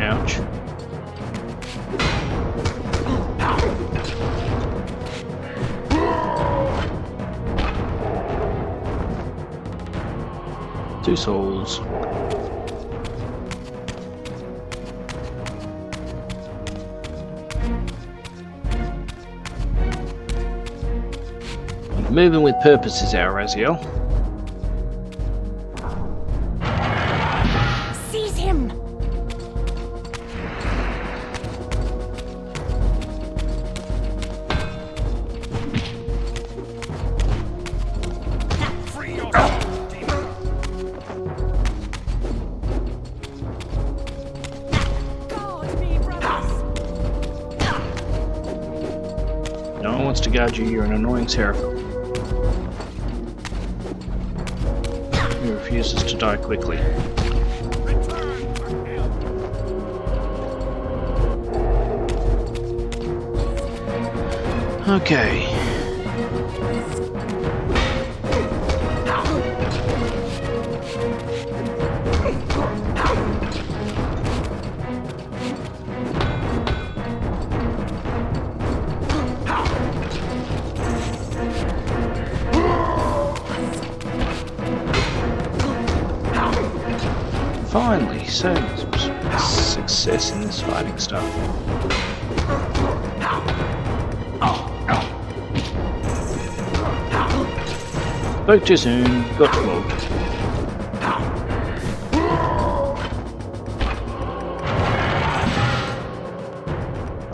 Ouch. Two souls. Moving with purpose is our Raziel. Seize him! Free yourself, demon! Guard me, brothers! No one wants to guard you, you're an annoying seraphim. He refuses to die quickly. Return to hell! Okay. Finally, so success in this fighting stuff. Spoke too soon, got smoked.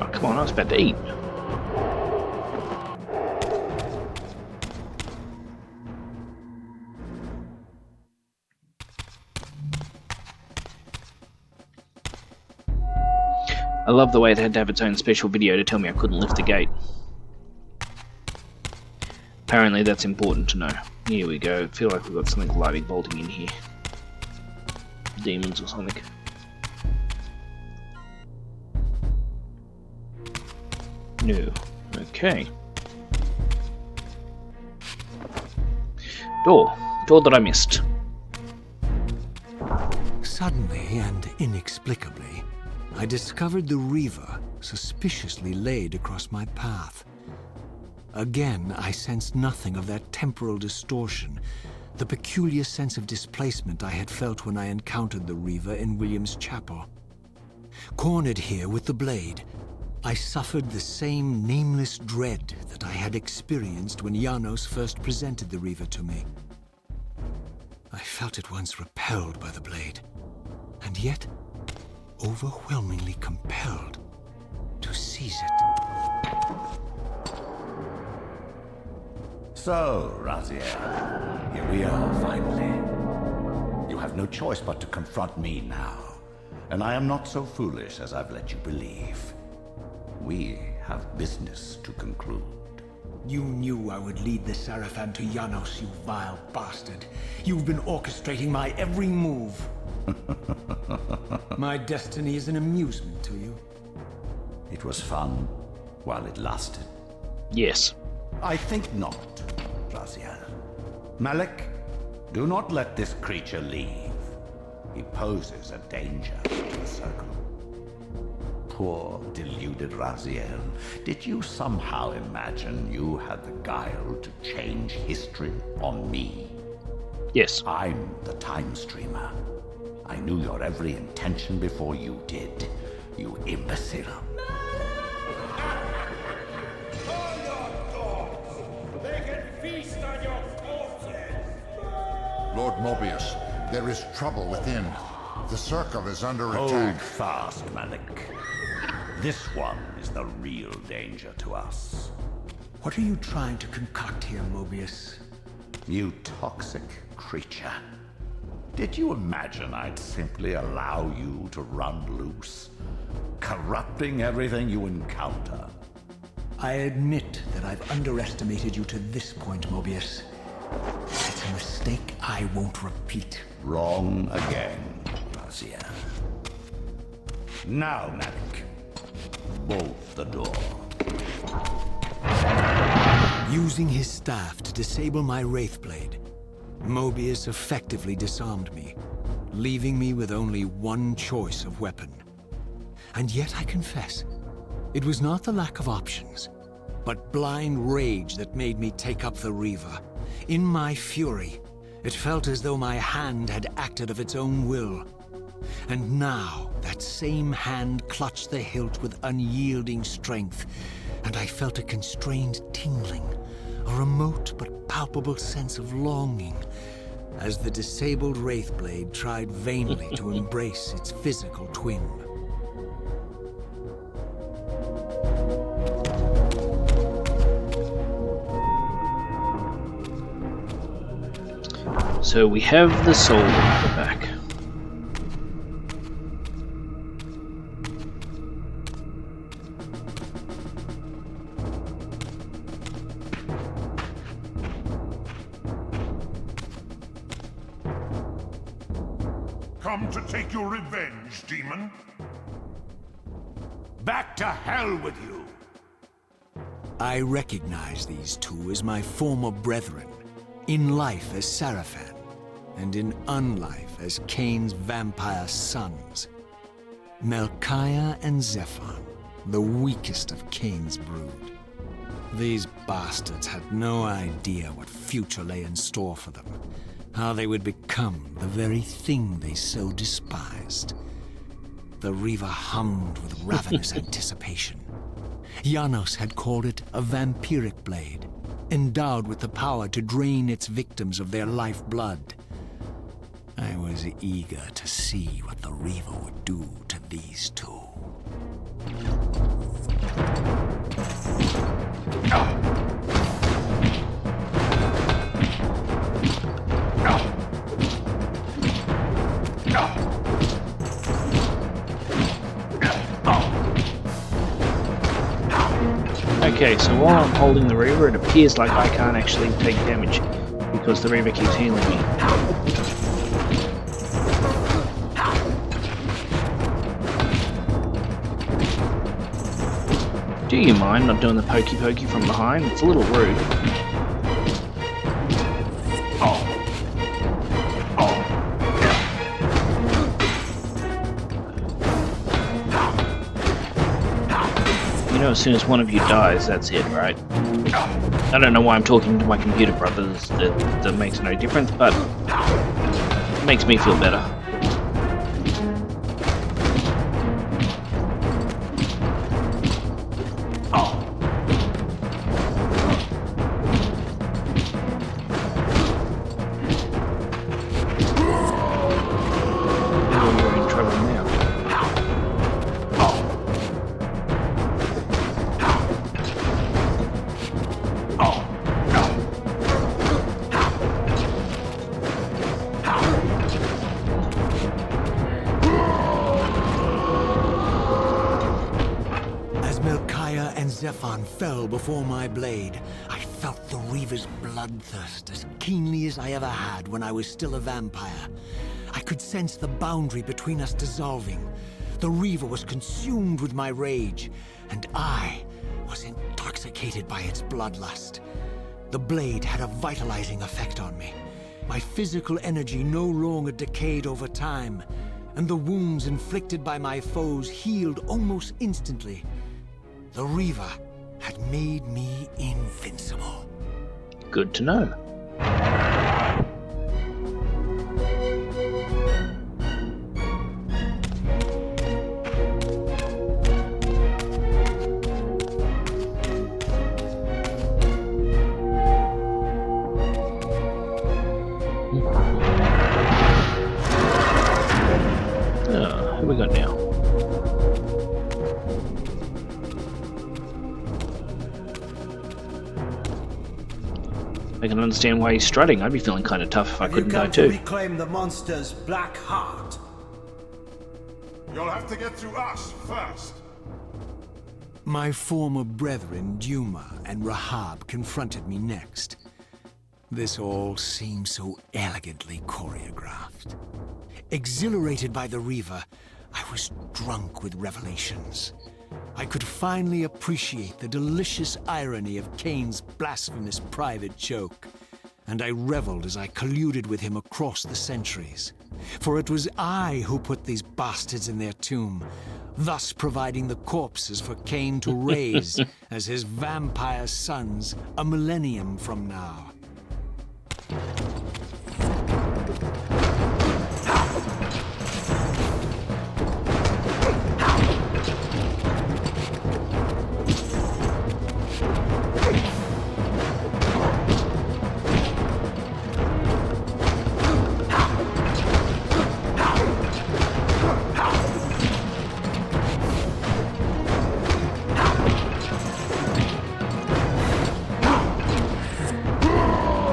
Oh, come on, I was about to eat. I love the way it had to have its own special video to tell me I couldn't lift the gate. Apparently that's important to know. Here we go. I feel like we've got something lightning bolting in here. Demons or something. No. Okay. Door. Door that I missed. Suddenly and inexplicably, I discovered the Reaver suspiciously laid across my path. Again, I sensed nothing of that temporal distortion, the peculiar sense of displacement I had felt when I encountered the Reaver in William's chapel. Cornered here with the blade, I suffered the same nameless dread that I had experienced when Janos first presented the Reaver to me. I felt at once repelled by the blade, and yet overwhelmingly compelled to seize it. So, Raziel, here we are finally. You have no choice but to confront me now, and I am not so foolish as I've let you believe. We have business to conclude. You knew I would lead the Seraphim to Janos, you vile bastard. You've been orchestrating my every move. My destiny is an amusement to you. It was fun while it lasted. Yes. I think not, Raziel. Malik, do not let this creature leave. He poses a danger to the Circle. Poor, deluded Raziel. Did you somehow imagine you had the guile to change history on me? Yes. I'm the time streamer. I knew your every intention before you did, you imbecile. Lord Mobius, there is trouble within. The Circle is under Hold attack. fast, Malik. This one is the real danger to us. What are you trying to concoct here, Mobius? You toxic creature. Did you imagine I'd simply allow you to run loose, corrupting everything you encounter? I admit that I've underestimated you to this point, Mobius. It's a mistake I won't repeat. Wrong again, Raziel. Now, Malik, bolt the door. Using his staff to disable my Wraithblade, Mobius effectively disarmed me, leaving me with only one choice of weapon. And yet I confess, it was not the lack of options, but blind rage that made me take up the Reaver. In my fury, it felt as though my hand had acted of its own will. And now, that same hand clutched the hilt with unyielding strength, and I felt a constrained tingling, a remote but palpable sense of longing, as the disabled Wraithblade tried vainly to embrace its physical twin. So we have the soul Reaver back. Come to take your revenge, demon? Back to hell with you! I recognize these two as my former brethren, in life as Sarafan, and in unlife as Kain's vampire sons. Melchiah and Zephon, the weakest of Kain's brood. These bastards had no idea what future lay in store for them, how they would become the very thing they so despised. The Reaver hummed with ravenous anticipation. Janos had called it a vampiric blade, endowed with the power to drain its victims of their lifeblood. I was eager to see what the Reaver would do to these two. Okay, so while I'm holding the Reaver, it appears like I can't actually take damage because the Reaver keeps healing me. Do you mind not doing the pokey pokey from behind? It's a little rude. You know, as soon as one of you dies, that's it, right? I don't know why I'm talking to my computer brothers. That makes no difference, but it makes me feel better. You're in trouble now. As Melchiah and Zephon fell before my blade, I felt the Reaver's bloodthirst as keenly as I ever had when I was still a vampire. I could sense the boundary between us dissolving. The Reaver was consumed with my rage, and I was intoxicated by its bloodlust. The blade had a vitalizing effect on me. My physical energy no longer decayed over time, and the wounds inflicted by my foes healed almost instantly. The Reaver had made me invincible. Good to know. Who we got now? I can understand why he's strutting. I'd be feeling kind of tough if I couldn't die too. Reclaim the monster's black heart. You'll have to get through us first. My former brethren, Duma and Rahab, confronted me next. This all seemed so elegantly choreographed. Exhilarated by the Reaver, I was drunk with revelations. I could finally appreciate the delicious irony of Kain's blasphemous private joke, and I reveled as I colluded with him across the centuries. For it was I who put these bastards in their tomb, thus providing the corpses for Kain to raise as his vampire sons a millennium from now.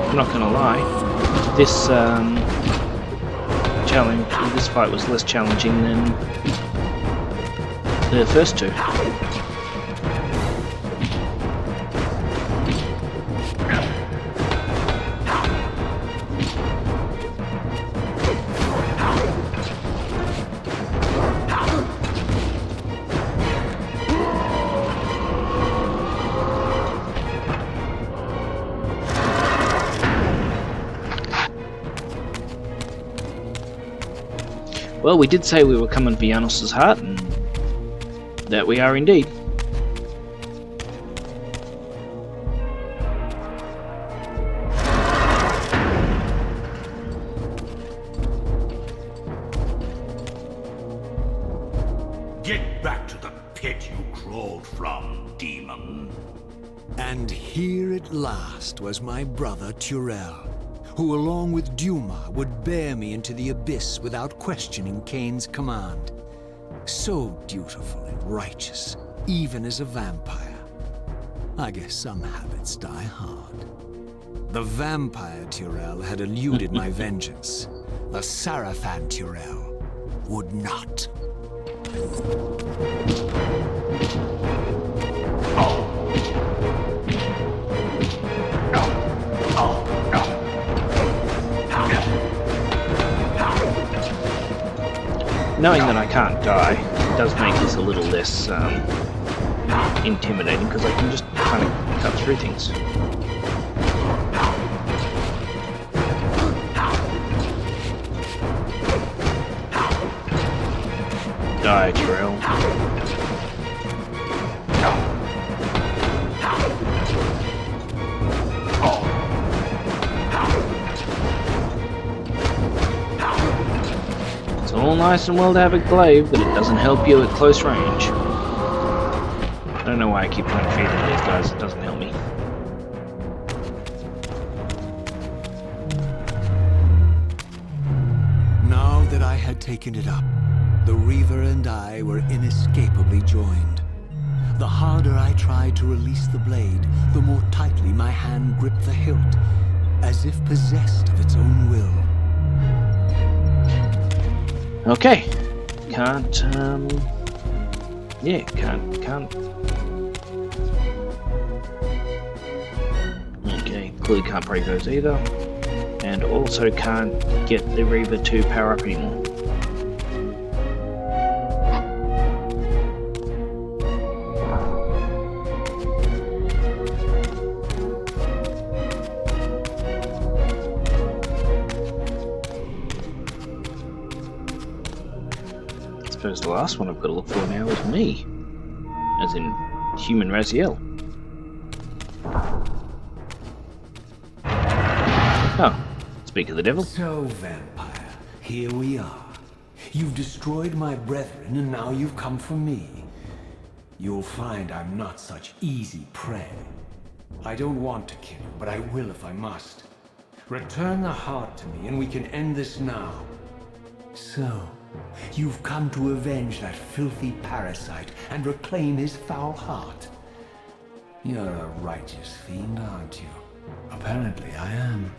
I'm not gonna lie, this this fight was less challenging than the first two. Well, we did say we were coming for Janos' heart, and that we are indeed. Get back to the pit you crawled from, demon. And here at last was my brother Turel, who along with Duma would bear me into the abyss without questioning Kain's command. So dutiful and righteous, even as a vampire. I guess some habits die hard. The vampire Turel had eluded my vengeance. The Sarafan Turel would not. Knowing that I can't die does make this a little less intimidating, because I can just kind of cut through things. Die, Trail. It's all nice and well to have a glaive, but it doesn't help you at close range. I don't know why I keep trying to feed into these guys, it doesn't help me. Now that I had taken it up, the Reaver and I were inescapably joined. The harder I tried to release the blade, the more tightly my hand gripped the hilt, as if possessed of its own will. Okay. Can't, yeah, can't. Okay, clearly can't break those either. And also can't get the Reaver to power up anymore. I suppose the last one I've got to look for now is me. As in, human Raziel. Oh, speak of the devil. So, vampire, here we are. You've destroyed my brethren, and now you've come for me. You'll find I'm not such easy prey. I don't want to kill you, but I will if I must. Return the heart to me, and we can end this now. So, you've come to avenge that filthy parasite and reclaim his foul heart. You're a righteous fiend, aren't you? Apparently I am.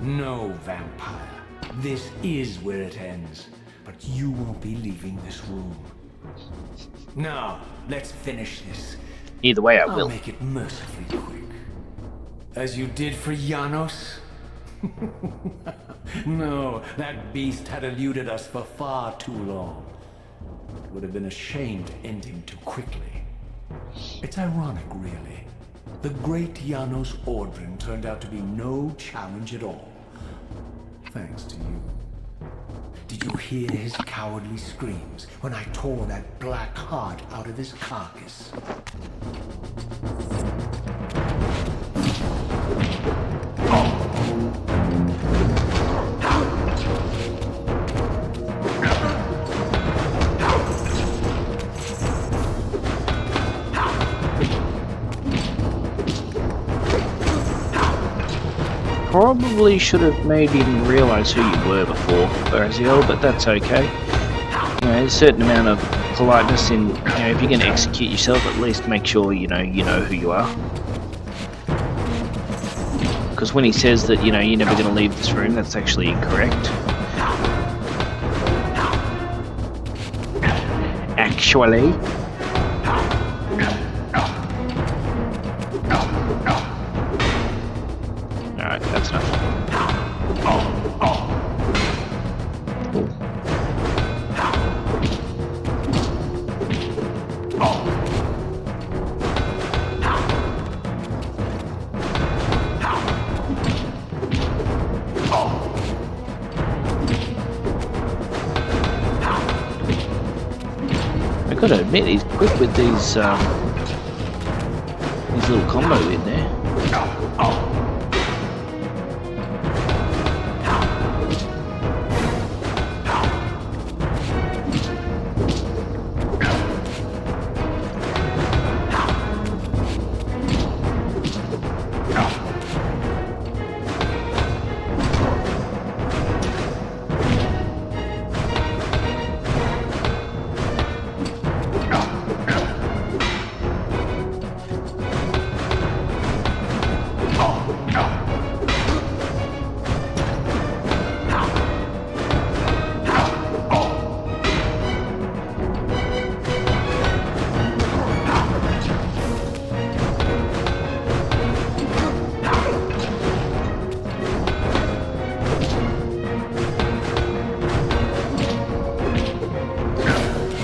No, vampire. This is where it ends. But you won't be leaving this room. Now, let's finish this. Either way, I I'll will. make it mercifully quick. As you did for Janos? No, that beast had eluded us for far too long. It would have been a shame to end him too quickly. It's ironic, really. The great Janos Ordrin turned out to be no challenge at all. Thanks to you. Did you hear his cowardly screams when I tore that black heart out of his carcass? Probably should have made him realise who you were before, Baraziel, but that's okay. You know, there's a certain amount of politeness in, you know, if you're going to execute yourself, at least make sure you know who you are. Because when he says that, you know, you're never going to leave this room, that's actually incorrect. Actually. Alright, that's enough. Gotta admit, he's quick with these little combo in there.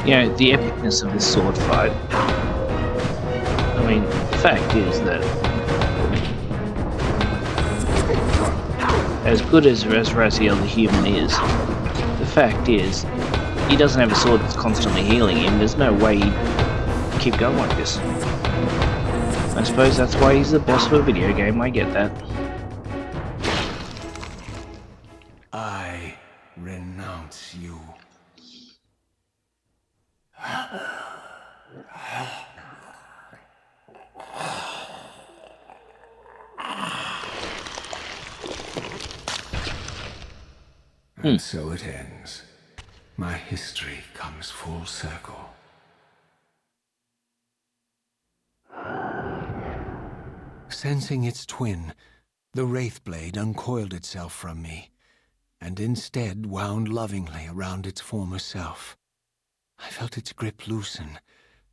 You know, the epicness of this sword fight. I mean, the fact is that as good as Raziel the human is, the fact is he doesn't have a sword that's constantly healing him. There's no way he'd keep going like this. I suppose that's why he's the boss of a video game, I get that. I renounce you. And so it ends. My history comes full circle. Sensing its twin, the Wraithblade uncoiled itself from me, and instead wound lovingly around its former self. I felt its grip loosen,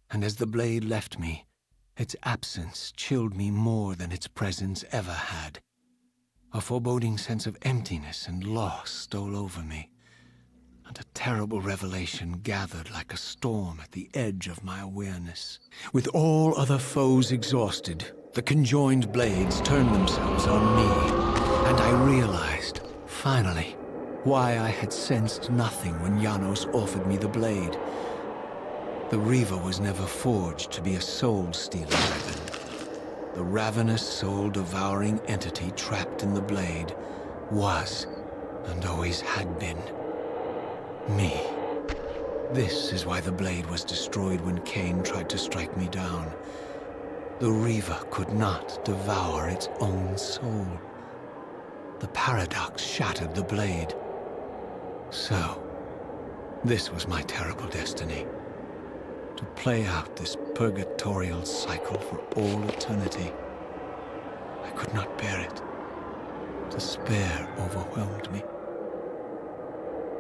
and as the blade left me, its absence chilled me more than its presence ever had. A foreboding sense of emptiness and loss stole over me, and a terrible revelation gathered like a storm at the edge of my awareness. With all other foes exhausted, the conjoined blades turned themselves on me, and I realized, finally, why I had sensed nothing when Janos offered me the blade. The Reaver was never forged to be a soul-stealing weapon. The ravenous, soul-devouring entity trapped in the blade was, and always had been, me. This is why the blade was destroyed when Kain tried to strike me down. The Reaver could not devour its own soul. The paradox shattered the blade. So, this was my terrible destiny. To play out this purgatorial cycle for all eternity. I could not bear it. Despair overwhelmed me.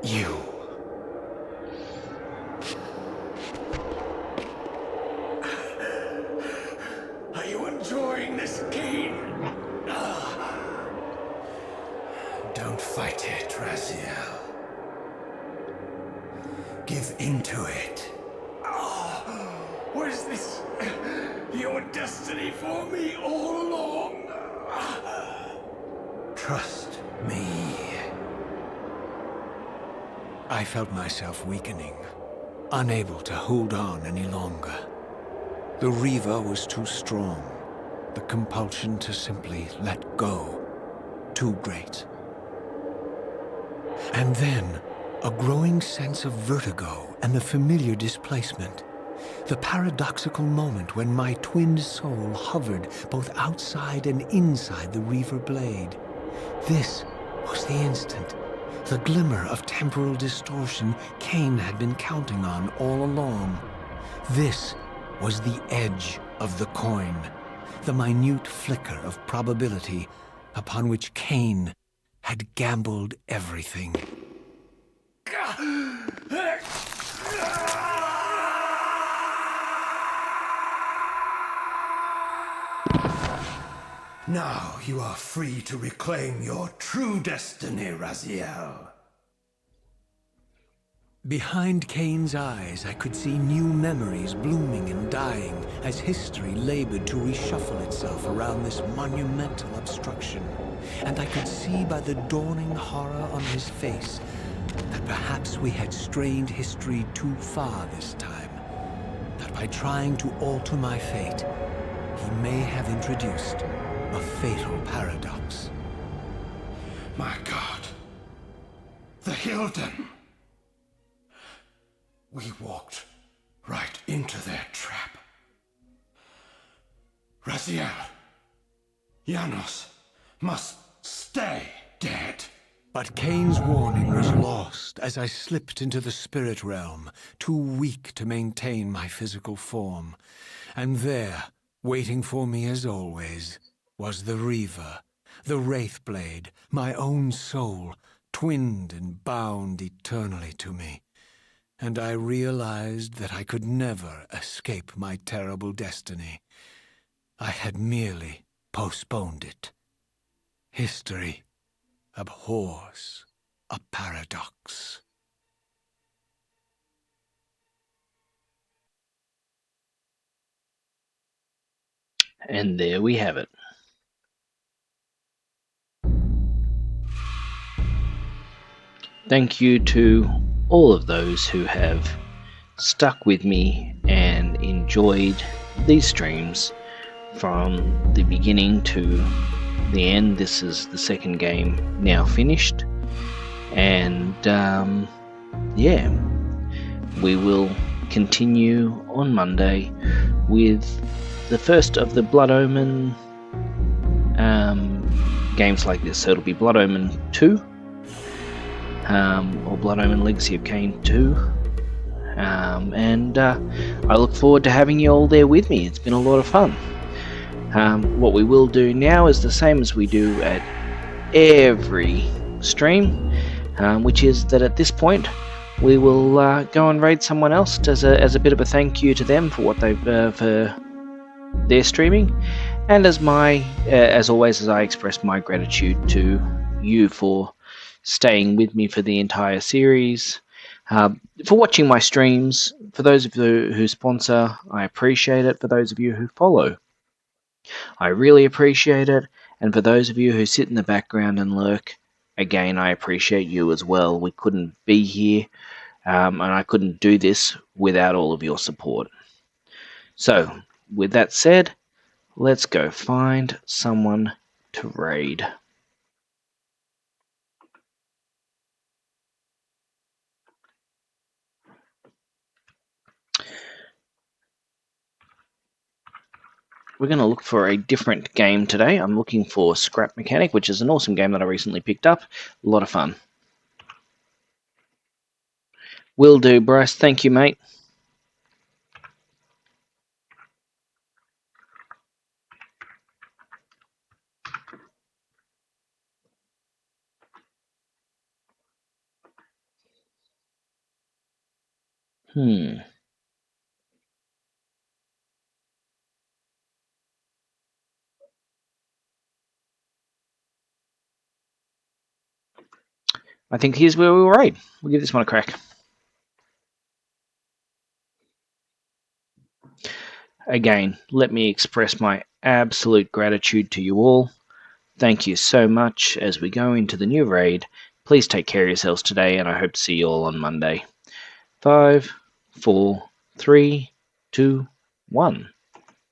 You. Are you enjoying this game? Don't fight it, Raziel. Give into it. Was this your destiny for me all along? Trust me. I felt myself weakening, unable to hold on any longer. The Reaver was too strong. The compulsion to simply let go, too great. And then, a growing sense of vertigo and the familiar displacement. The paradoxical moment when my twin soul hovered both outside and inside the Reaver blade. This was the instant, the glimmer of temporal distortion Kain had been counting on all along. This was the edge of the coin, the minute flicker of probability upon which Kain had gambled everything. Now you are free to reclaim your true destiny, Raziel. Behind Kain's eyes, I could see new memories blooming and dying as history labored to reshuffle itself around this monumental obstruction. And I could see by the dawning horror on his face that perhaps we had strained history too far this time. by trying to alter my fate, he may have introduced a fatal paradox. My God. The Hilden. We walked right into their trap. Raziel, Janos must stay dead. But Kain's warning was lost as I slipped into the spirit realm, too weak to maintain my physical form. And there, waiting for me as always, was the Reaver, the Wraithblade, my own soul, twinned and bound eternally to me. And I realized that I could never escape my terrible destiny. I had merely postponed it. History abhors a paradox. And there we have it. Thank you to all of those who have stuck with me and enjoyed these streams from the beginning to the end. This is the second game now finished, and yeah, we will continue on Monday with the first of the Blood Omen games like this. So it'll be Blood Omen 2, or Blood Omen Legacy of Kain 2. And I look forward to having you all there with me. It's been a lot of fun. What we will do now is the same as we do at every stream, which is that at this point we will go and raid someone else as a bit of a thank you to them for what they've for their streaming, and as always, as I express my gratitude to you for staying with me for the entire series, for watching my streams. For those of you who sponsor, I appreciate it. For those of you who follow, I really appreciate it. And for those of you who sit in the background and lurk, again, I appreciate you as well. We couldn't be here, and I couldn't do this without all of your support. So, with that said, let's go find someone to raid. We're going to look for a different game today. I'm looking for Scrap Mechanic, which is an awesome game that I recently picked up. A lot of fun. Will do, Bryce. Thank you, mate. I think here's where we will raid. We'll give this one a crack. Again, let me express my absolute gratitude to you all. Thank you so much. As we go into the new raid, please take care of yourselves today, and I hope to see you all on Monday. 5, 4, 3, 2, 1.